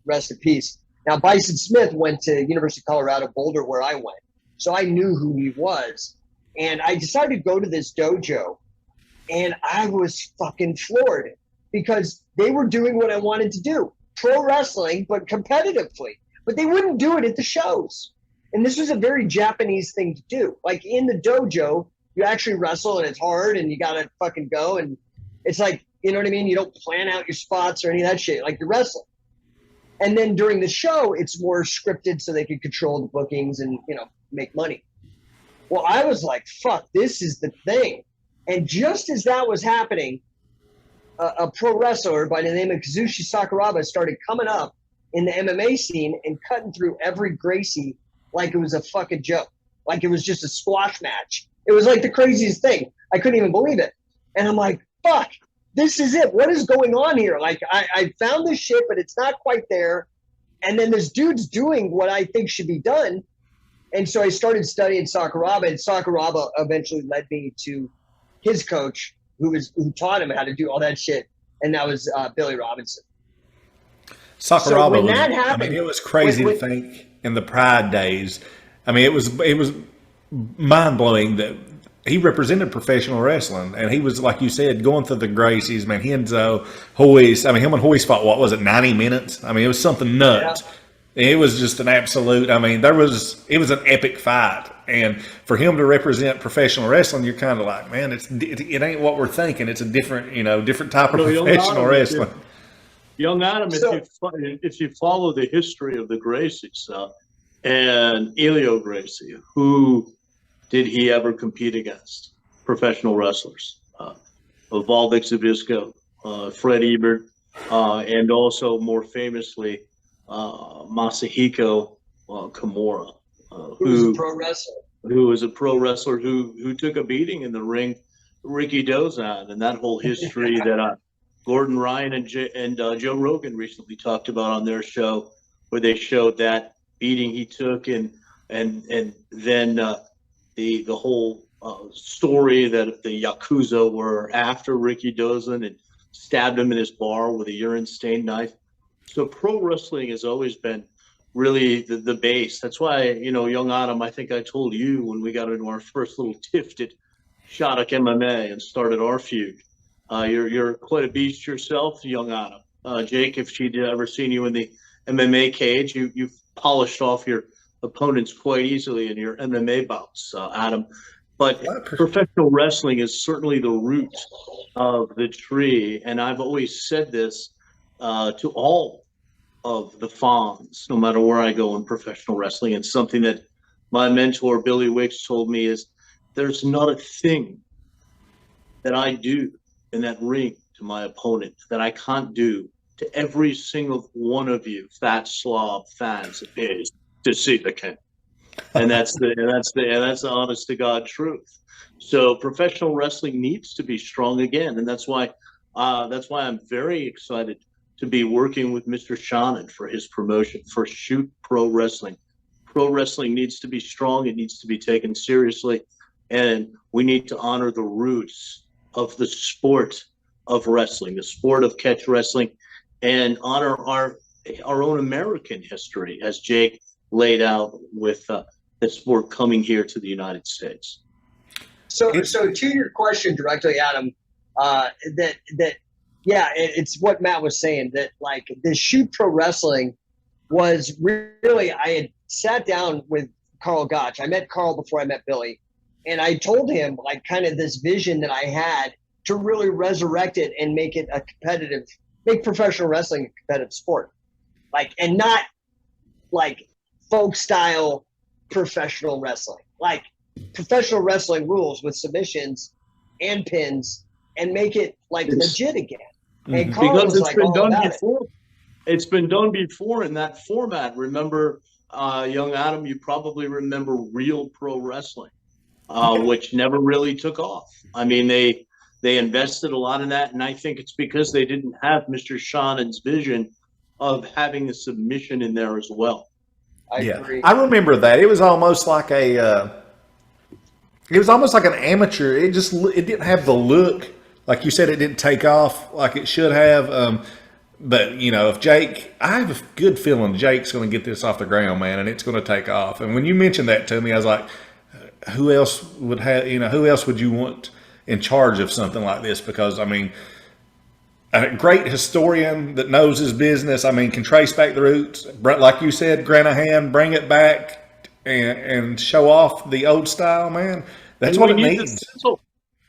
rest in peace. Now, Bison Smith went to University of Colorado Boulder, where I went. So I knew who he was. And I decided to go to this dojo. And I was fucking floored because they were doing what I wanted to do. Pro wrestling, but competitively. But they wouldn't do it at the shows. And this was a very Japanese thing to do. Like in the dojo, you actually wrestle and it's hard and you got to fucking go. And it's like, you know what I mean? You don't plan out your spots or any of that shit. Like you're wrestling. And then during the show, it's more scripted so they can control the bookings and, you know, make money. Well, I was like, fuck, this is the thing. And just as that was happening, a pro wrestler by the name of Kazushi Sakuraba started coming up in the MMA scene and cutting through every Gracie like it was a fucking joke. Like it was just a squash match. It was like the craziest thing. I couldn't even believe it. And I'm like, fuck, this is it. What is going on here? Like I found this shit, but it's not quite there. And then this dude's doing what I think should be done. And so I started studying Sakuraba, and Sakuraba eventually led me to his coach, who taught him how to do all that shit, and that was Billy Robinson. Sakuraba, so when that happened, I mean, it was crazy to think in the Pride days. I mean, it was mind blowing that he represented professional wrestling, and he was, like you said, going through the Gracies, man. Henzo, Hoist. I mean, him and Hoist fought, what was it, 90 minutes? I mean, it was something nuts. Yeah. It was just an absolute, I mean, it was an epic fight. And for him to represent professional wrestling, you're kind of like, man, it ain't what we're thinking. It's a different, different type of professional wrestling. Young Adam, if you follow the history of the Gracies and Elio Gracie, who did he ever compete against? Professional wrestlers. Wilde Exhibisco, Fred Ebert, and also more famously, Masahiko Kimura, who was a pro wrestler who took a beating in the ring, Ricky Dozan, and that whole history that Gordon Ryan and Joe Rogan recently talked about on their show, where they showed that beating he took, and then the whole story that the Yakuza were after Ricky Dozan and stabbed him in his bar with a urine stained knife. So pro wrestling has always been really the base. That's why, young Adam, I think I told you when we got into our first little tiff at Shattuck MMA and started our feud. You're quite a beast yourself, young Adam. Jake, if she'd ever seen you in the MMA cage, you've polished off your opponents quite easily in your MMA bouts, Adam. But professional wrestling is certainly the root of the tree. And I've always said this to all of the fawns, no matter where I go in professional wrestling. And something that my mentor, Billy Wicks, told me is there's not a thing that I do in that ring to my opponent that I can't do to every single one of you fat slob fans it is to see the king. And that's the honest to God truth. So professional wrestling needs to be strong again. And that's why I'm very excited to be working with Mr. Shannon for his promotion for Shoot Pro Wrestling. Pro wrestling needs to be strong. It needs to be taken seriously. And we need to honor the roots of the sport of wrestling, the sport of catch wrestling, and honor our own American history, as Jake laid out with the sport coming here to the United States. So to your question directly, Adam, it's what Matt was saying, that like the Shoot Pro Wrestling was really, I had sat down with Carl Gotch. I met Carl before I met Billy. And I told him like kind of this vision that I had to really resurrect it and make it make professional wrestling a competitive sport. Like, and not like folk style professional wrestling, like professional wrestling rules with submissions and pins, and make it like legit again. And Carl because was been done before. It's been done before in that format. Remember, young Adam, you probably remember Real Pro Wrestling, which never really took off. I mean, they invested a lot in that, and I think it's because they didn't have Mr. Shannon's vision of having a submission in there as well. I agree. I remember that. It was almost like an amateur. It didn't have the look. Like you said, it didn't take off like it should have. But, you know, if Jake, I have a good feeling Jake's going to get this off the ground, man, and it's going to take off. And when you mentioned that to me, I was like, who else would have, you know, who else would you want in charge of something like this? Because, I mean, a great historian that knows his business, I mean, can trace back the roots. Like you said, Granahan, bring it back and show off the old style, man. That's what it needs. The sizzle.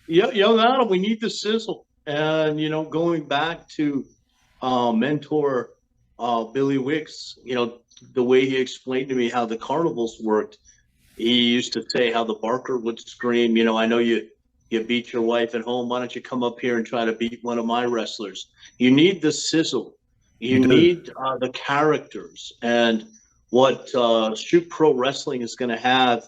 Yeah, young Adam, we need the sizzle. And, you know, going back to mentor Billy Wicks, you know, the way he explained to me how the carnivals worked, he used to say how the barker would scream, you know, I know you beat your wife at home. Why don't you come up here and try to beat one of my wrestlers? You need the sizzle. You need the characters. And what Shoot Pro Wrestling is going to have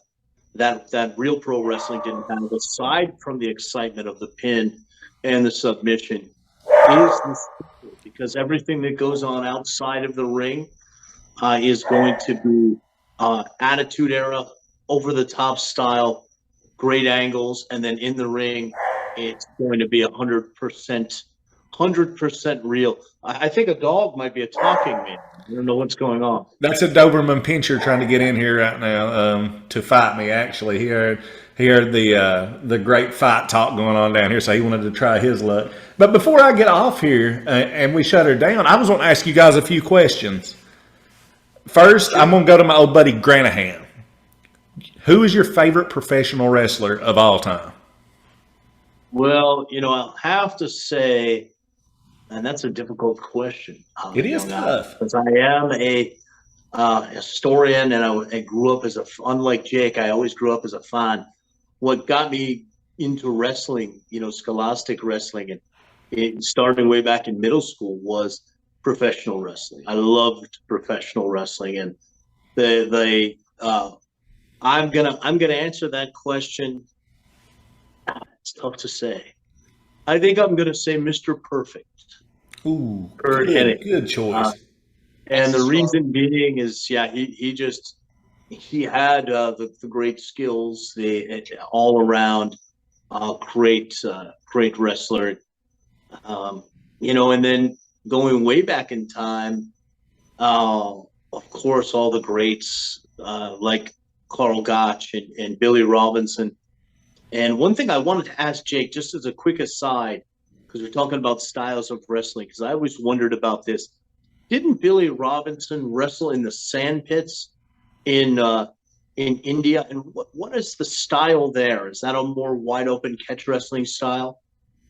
that real pro wrestling didn't have, aside from the excitement of the pin and the submission, is the sizzle, because everything that goes on outside of the ring is going to be attitude era, over-the-top style, great angles, and then in the ring, it's going to be 100% real. I think a dog might be a talking man. I don't know what's going on. That's a Doberman Pinscher trying to get in here right now to fight me. Actually, he heard the great fight talk going on down here, so he wanted to try his luck. But before I get off here and we shut her down, I was going to ask you guys a few questions. First, I'm going to go to my old buddy Granahan. Who is your favorite professional wrestler of all time? Well, you know, I'll have to say, and that's a difficult question. It is tough. Because I am a historian, and I grew up as unlike Jake, I always grew up as a fan. What got me into wrestling, you know, scholastic wrestling, and starting way back in middle school, was professional wrestling. I loved professional wrestling, and I'm gonna answer that question. It's tough to say. I think I'm gonna say Mr. Perfect. Ooh, good choice. And the reason being is, he had the great skills, the all around great wrestler. You know, and then going way back in time, of course, all the greats like Carl Gotch and Billy Robinson. And one thing I wanted to ask Jake, just as a quick aside, because we're talking about styles of wrestling, because I always wondered about this. Didn't Billy Robinson wrestle in the sand pits in India? And what is the style there? Is that a more wide open catch wrestling style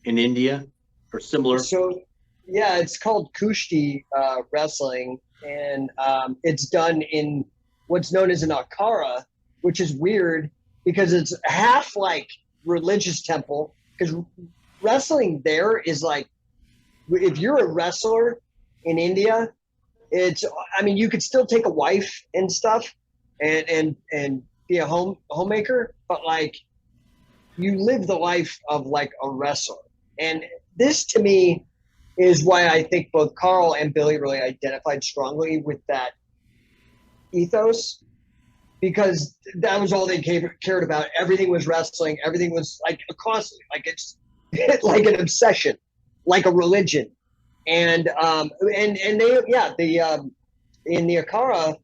in India or similar? So, yeah, it's called Kushti wrestling, and it's done in what's known as an akhara, which is weird because it's half like religious temple, because wrestling there is like, if you're a wrestler in India, you could still take a wife and stuff and be a homemaker, but like you live the life of like a wrestler. And this to me is why I think both Carl and Billy really identified strongly with that ethos, because that was all they cared about. Everything was wrestling. Everything was like a constant, like it's like an obsession, like a religion. And they in the Akhara,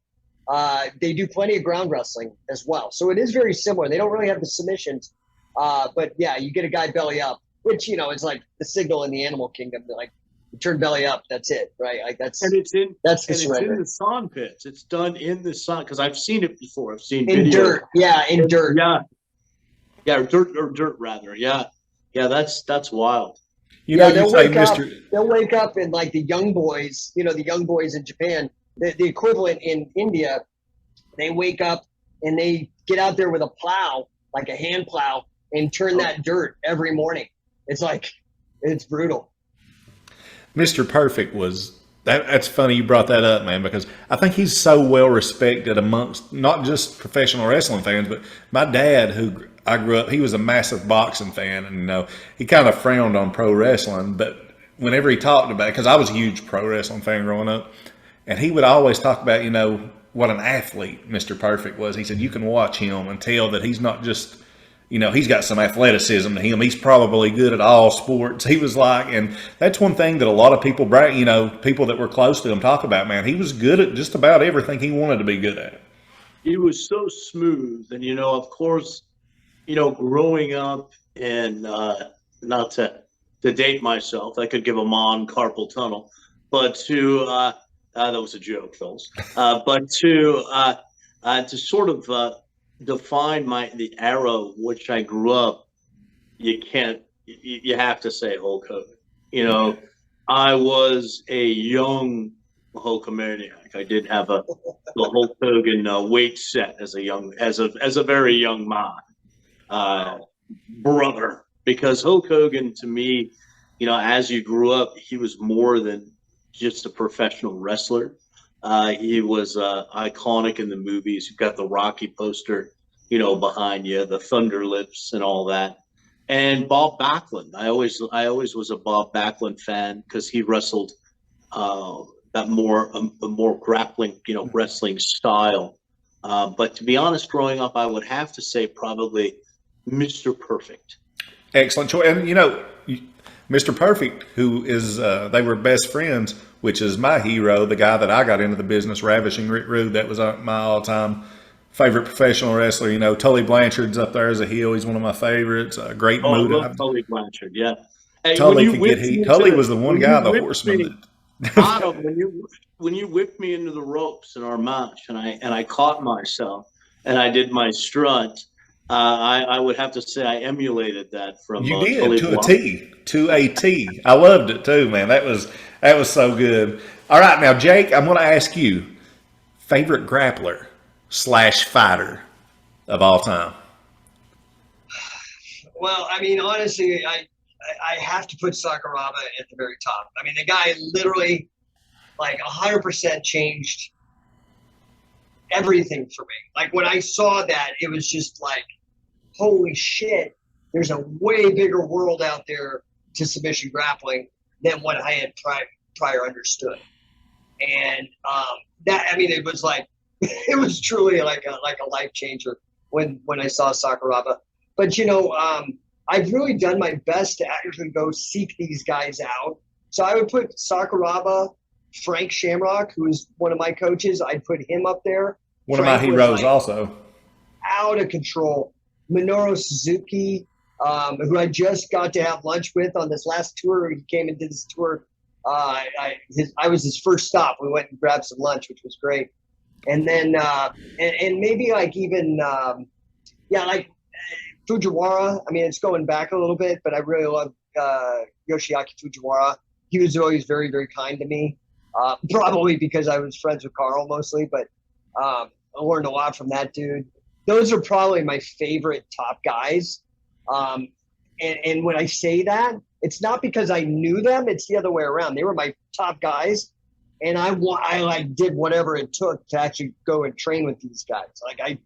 they do plenty of ground wrestling as well. So it is very similar. They don't really have the submissions, but yeah, you get a guy belly up, which, you know, is like the signal in the animal kingdom. Like, you turn belly up, that's it, right? Like that's it's in the sand pits. It's done in the sun, because I've seen it before. I've seen in videos. Dirt, in dirt, dirt rather, that's wild. They'll wake up and like the young boys, you know, the young boys in Japan, the equivalent in India, they wake up and they get out there with a plow, like a hand plow, and turn that dirt every morning. It's like, it's brutal. Mr. Perfect was that's funny you brought that up, man, because I think he's so well respected amongst not just professional wrestling fans, but my dad, who I grew up, he was a massive boxing fan, and, you know, he kind of frowned on pro wrestling, but whenever he talked about it, because I was a huge pro wrestling fan growing up, and he would always talk about, you know, what an athlete Mr. Perfect was. He said you can watch him and tell that he's not just, he's got some athleticism to him. He's probably good at all sports. He was like, and that's one thing that a lot of people, people that were close to him talk about, man. He was good at just about everything he wanted to be good at. He was so smooth. And, of course, growing up and not to date myself, I could give a on carpal tunnel, but that was a joke, fellas. But to sort of define the era which I grew up, you have to say Hulk Hogan. I was a young Hulkamaniac. I did have the Hulk Hogan weight set as a very young man, brother, because Hulk Hogan to me, as you grew up, he was more than just a professional wrestler. He was iconic in the movies. You've got the Rocky poster, behind you, the Thunder Lips and all that. And Bob Backlund. I always was a Bob Backlund fan because he wrestled that more grappling, wrestling style. But to be honest, growing up, I would have to say probably Mr. Perfect. Excellent choice. And, Mr. Perfect, who is, they were best friends, which is my hero, the guy that I got into the business, Ravishing Rick Rude. That was my all-time favorite professional wrestler. Tully Blanchard's up there as a heel. He's one of my favorients. Great mood. I love Tully Blanchard, yeah. Hey, Tully was the one guy, the horseman. Adam, when you whipped me into the ropes in our match, and I caught myself, and I did my strut, I would have to say I emulated that from you did Tully to a T. I loved it too, man. That was so good. All right, now Jake, I'm going to ask you favorite grappler / fighter of all time. Well, I mean, honestly, I have to put Sakuraba at the very top. I mean, the guy literally, 100% changed everything for me. Like, when I saw that, it was just like, holy shit, there's a way bigger world out there to submission grappling than what I had prior understood. And it was like, it was truly like a life changer when I saw Sakuraba. But, I've really done my best to actually go seek these guys out. So I would put Sakuraba, Frank Shamrock, who is one of my coaches, I'd put him up there. One of my heroes also. Out of control. Minoru Suzuki, who I just got to have lunch with on this last tour. He came and did this tour. I was his first stop. We went and grabbed some lunch, which was great. And then, and maybe Fujiwara. I mean, it's going back a little bit, but I really love Yoshiaki Fujiwara. He was always very, very kind to me, probably because I was friends with Carl mostly, but I learned a lot from that dude. Those are probably my favorite top guys. And when I say that, it's not because I knew them. It's the other way around. They were my top guys. And I did whatever it took to actually go and train with these guys. I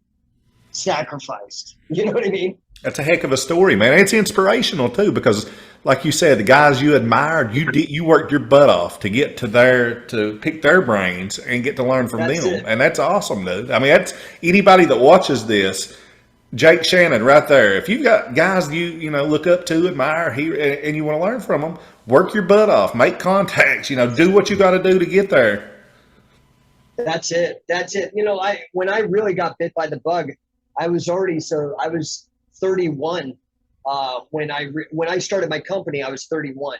sacrificed. You know what I mean? That's a heck of a story, man. It's inspirational too, because like you said, the guys you admired, you worked your butt off to get to pick their brains and get to learn from them. And that's awesome, dude. I mean, that's anybody that watches this, Jake Shannon right there. If you've got guys you look up to, admire, and you want to learn from them, work your butt off, make contacts, do what you got to do to get there. That's it. When I really got bit by the bug, I was 31. When I started my company, I was 31.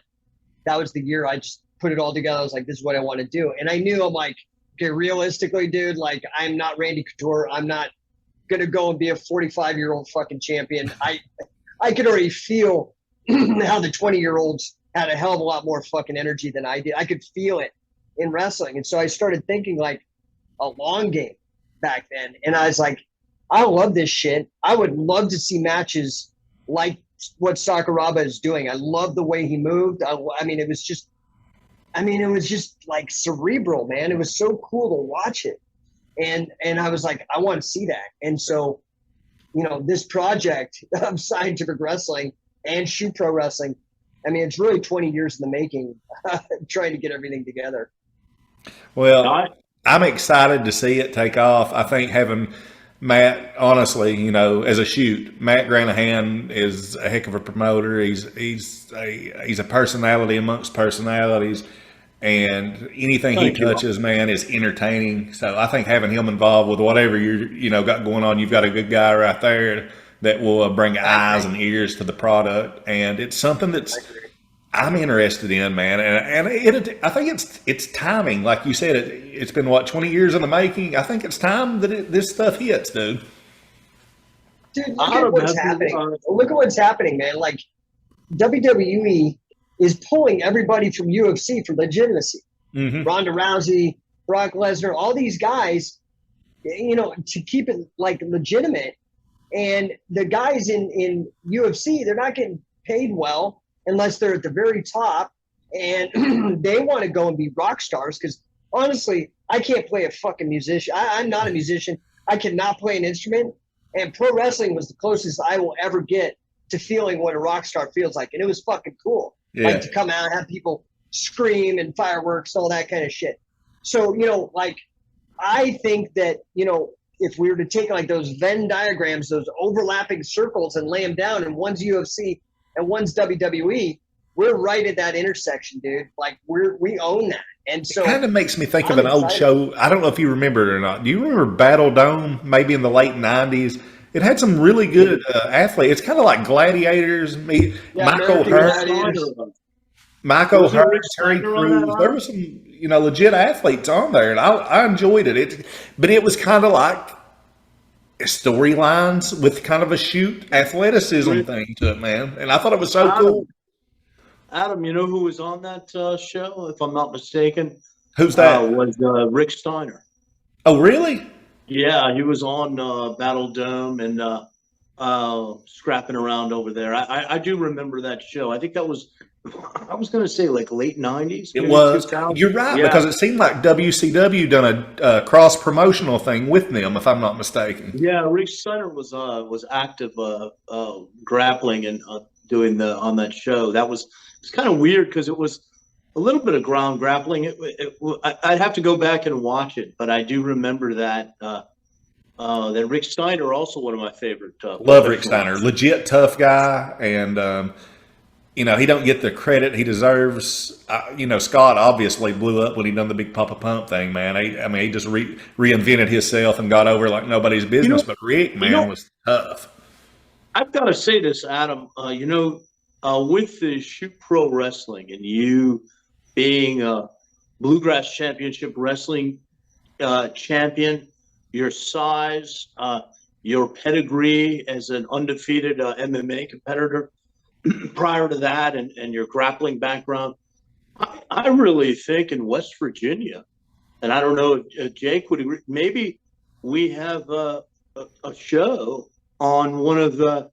That was the year I just put it all together. I was like, this is what I want to do. And I knew, I'm like, okay, realistically, dude, I'm not Randy Couture. I'm not going to go and be a 45-year-old fucking champion. I could already feel how the 20-year-olds had a hell of a lot more fucking energy than I did. I could feel it in wrestling. And so I started thinking like a long game back then. And I was like, I love this shit. I would love to see matches like what Sakuraba is doing. I love the way he moved. It was just like cerebral, man. It was so cool to watch it. And I was like, I want to see that. And so, this project of scientific wrestling and shoe pro wrestling, it's really 20 years in the making, trying to get everything together. Well, I'm excited to see it take off. I think having Matt, honestly, as a shoot, Matt Granahan is a heck of a promoter. He's a personality amongst personalities, and anything he Thank you. touches, man, is entertaining. So I think having him involved with whatever you got going on, you've got a good guy right there that will bring eyes and ears to the product, and it's something that's I'm interested in, man, I think it's timing, like you said. It's been 20 years in the making. I think it's time that this stuff hits, dude. Dude, look at what's happening. Look at what's happening, man. Like WWE is pulling everybody from UFC for legitimacy. Mm-hmm. Ronda Rousey, Brock Lesnar, all these guys, to keep it like legitimate. And the guys in UFC, they're not getting paid well unless they're at the very top, and they want to go and be rock stars. Because honestly, I can't play a fucking musician. I'm not a musician. I cannot play an instrument. And pro wrestling was the closest I will ever get to feeling what a rock star feels like. And it was fucking cool. Yeah. Like to come out and have people scream and fireworks, all that kind of shit. So, I think that, if we were to take like those Venn diagrams, those overlapping circles, and lay them down, and one's UFC and one's WWE, we're right at that intersection, dude. Like we own that. And so it kind of makes me think of an old show. I don't know if you remember it or not. Do you remember Battle Dome? Maybe in the late 90s. It had some really good athletes. It's kind of like Gladiators. Michael Hurst, Terry Crews. There were some, legit athletes on there, and I enjoyed it. But it was kind of like storylines with kind of a shoot athleticism thing to it, man. And I thought it was so cool. Adam, you know who was on that show, if I'm not mistaken? Who's that? Was Rick Steiner. Oh, really? Yeah, he was on Battle Dome and scrapping around over there. I do remember that show. I think that was, I was going to say like late 90s. It was. You're right, because it seemed like WCW done a cross-promotional thing with them, if I'm not mistaken. Yeah, Rick Steiner was active grappling and doing on that show. It's kind of weird because it was a little bit of ground grappling. I'd have to go back and watch it, but I do remember that. That Rick Steiner, also one of my favorite. Love Rick Steiner, legit tough guy, and he don't get the credit he deserves. Scott obviously blew up when he done the big Papa Pump thing, man. He just reinvented himself and got over like nobody's business. But Rick, man, was tough. I've got to say this, Adam. With the Shoot Pro Wrestling and you being a Bluegrass Championship Wrestling champion, your size, your pedigree as an undefeated MMA competitor prior to that, and your grappling background, I really think in West Virginia, and I don't know if Jake would agree, maybe we have a show on one of the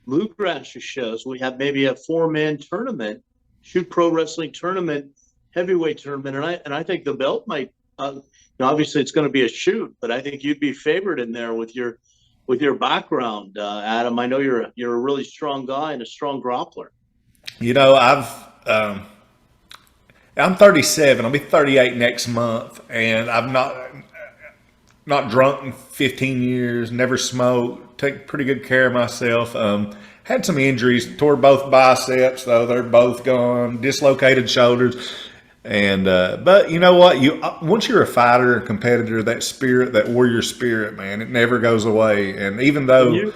Bluegrass shows. We have maybe a 4-man tournament, Shoot Pro Wrestling tournament, heavyweight tournament, and I think the belt might. Obviously, it's going to be a shoot, but I think you'd be favored in there with your background, Adam. I know you're a really strong guy and a strong grappler. I'm 37. I'll be 38 next month, and I've not drunk in 15 years. Never smoked. Take pretty good care of myself. Had some injuries. Tore both biceps, though. They're both gone. Dislocated shoulders. And but you know what? Once you're a fighter, a competitor, that spirit, that warrior spirit, man, it never goes away. And even though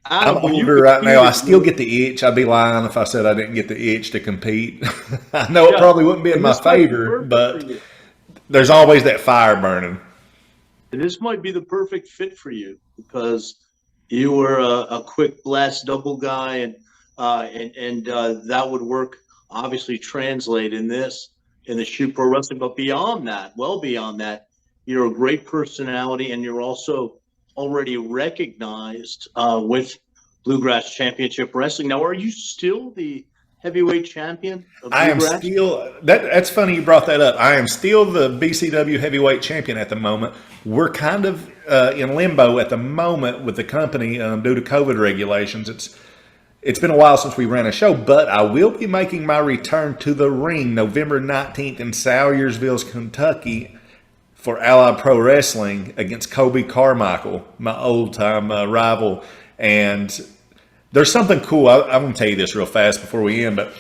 I'm older right now, I still get the itch. I'd be lying if I said I didn't get the itch to compete. I know it probably wouldn't be in my favor, but there's always that fire burning. This might be the perfect fit for you because you were a quick blast double guy, and that would work. Obviously, translate in the Shoot Pro Wrestling, but beyond that, well beyond that, you're a great personality, and you're also already recognized with Bluegrass Championship Wrestling. Now, are you still the heavyweight champion of Bluegrass? I am still. That's funny you brought that up. I am still the BCW heavyweight champion at the moment. We're kind of in limbo at the moment with the company due to COVID regulations. It's been a while since we ran a show, but I will be making my return to the ring November 19th in Salyersville, Kentucky, for Allied Pro Wrestling against Kobe Carmichael, my old-time rival. And there's something cool. I'm going to tell you this real fast before we end, but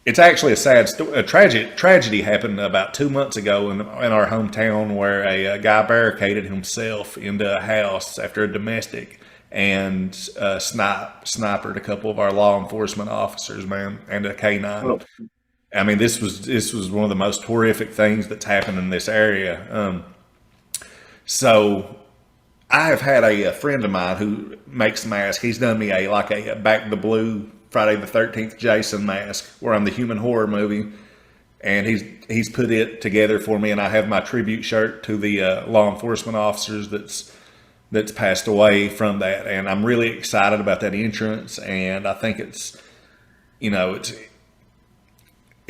it's actually a sad story. A tragedy happened about 2 months ago in our hometown where a guy barricaded himself into a house after a domestic and sniped a couple of our law enforcement officers, man, and a K-9. Oh. I mean, this was one of the most horrific things that's happened in this area. So I have had a friend of mine who makes masks. He's done me a Back the Blue Friday the 13th Jason mask where I'm the human horror movie, and he's put it together for me, and I have my tribute shirt to the law enforcement officers that's passed away from that, and I'm really excited about that insurance, and I think it's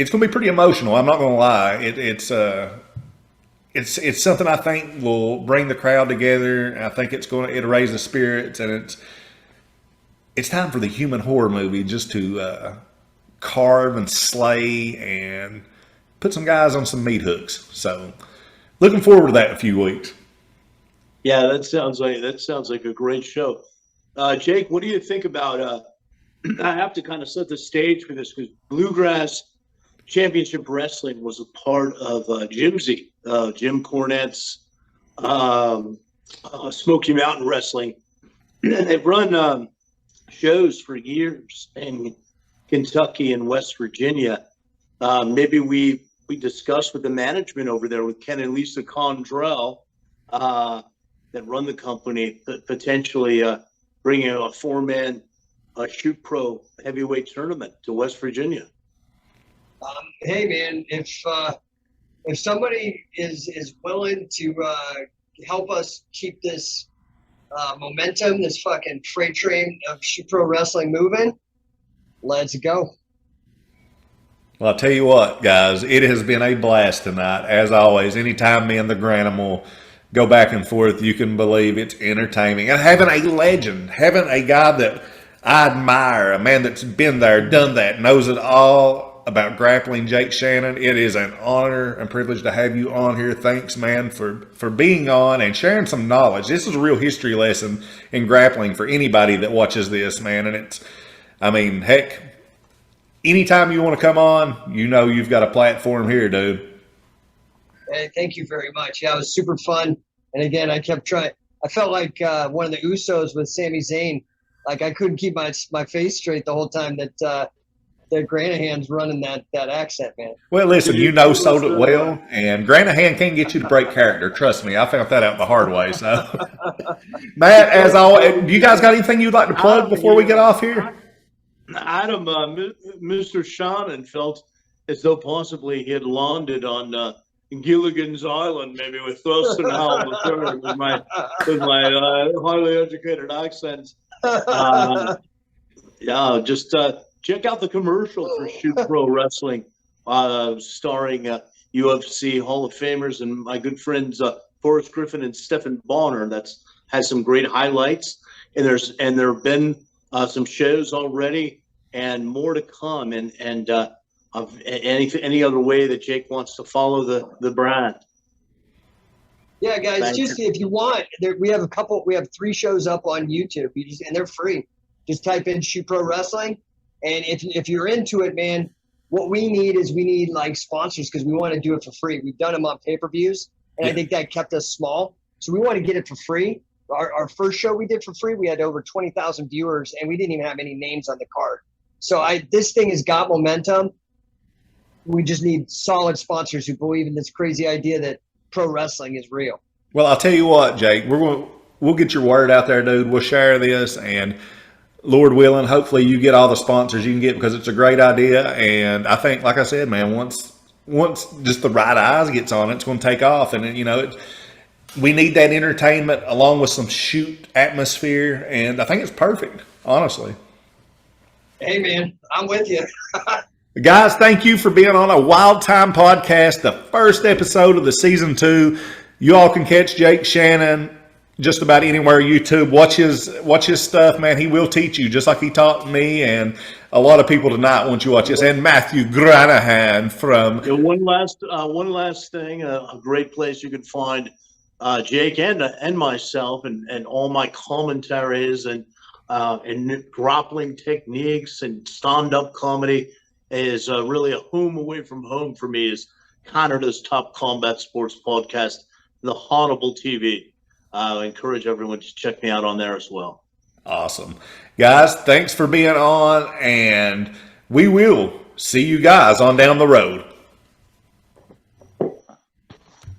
going to be pretty emotional. I'm not going to lie. It's something I think will bring the crowd together, and I think it'll raise the spirits, and it's time for the human horror movie just to carve and slay and put some guys on some meat hooks. So looking forward to that in a few weeks. Yeah, that sounds like a great show. Jake, what do you think about I have to kind of set the stage for this because Bluegrass Championship Wrestling was a part of Jim Cornette's Smoky Mountain Wrestling. They've run shows for years in Kentucky and West Virginia. Maybe we discussed with the management over there with Ken and Lisa Condrell that run the company, potentially bringing a four-man shoot pro heavyweight tournament to West Virginia. Hey man, if somebody is willing to help us keep this momentum, this fucking freight train of shoot pro wrestling moving, let's go. Well, I'll tell you what, guys, it has been a blast tonight. As always, anytime me and the Granimal go back and forth, you can believe it's entertaining. And having a legend, having a guy that I admire, a man that's been there, done that, knows it all about grappling, Jake Shannon. It is an honor and privilege to have you on here. Thanks, man, for being on and sharing some knowledge. This is a real history lesson in grappling for anybody that watches this, man. And heck, anytime you want to come on, you've got a platform here, dude. Hey, thank you very much. Yeah, it was super fun. And again, I kept trying. I felt like one of the Usos with Sami Zayn. Like I couldn't keep my face straight the whole time that Granahan's running that accent, man. Well, listen, sold it well, and Granahan can't get you to break character. Trust me, I found that out the hard way. So, Matt, as always, do you guys got anything you'd like to plug before we get off here? Adam, Mr. Shannon felt as though possibly he had landed on Gilligan's Island, maybe with Thurston Howell III, with my highly educated accent. Just check out the commercial for Shoot Pro Wrestling, starring UFC Hall of Famers and my good friends Forrest Griffin and Stephen Bonner. Has some great highlights, and there have been some shows already and more to come. And any other way that Jake wants to follow the brand. Yeah, guys, if you want, we have 3 shows up on YouTube, and they're free. Just type in Shoot Pro Wrestling. And if you're into it, man, what we need like sponsors because we want to do it for free. We've done them on pay-per-views, and I think that kept us small. So we want to get it for free. Our first show we did for free, we had over 20,000 viewers, and we didn't even have any names on the card. So this thing has got momentum. We just need solid sponsors who believe in this crazy idea that pro wrestling is real. Well, I'll tell you what, Jake, we'll get your word out there, dude. We'll share this, and Lord willing, hopefully you get all the sponsors you can get because it's a great idea. And I think, like I said, man, once just the right eyes gets on it, it's going to take off. And, we need that entertainment along with some shoot atmosphere. And I think it's perfect, honestly. Hey, man, I'm with you. Guys, thank you for being on a Wild Time podcast, the first episode of the season 2. You all can catch Jake Shannon just about anywhere YouTube. Watch his stuff, man. He will teach you just like he taught me. And a lot of people tonight once you watch this. And Matthew Granahan from. Yeah, one last thing, a great place you can find Jake and myself and all my commentaries and grappling techniques and stand-up comedy is really a home away from home for me. Is Canada's top combat sports podcast, The Audible TV. I encourage everyone to check me out on there as well. Awesome. Guys, thanks for being on, and we will see you guys on down the road.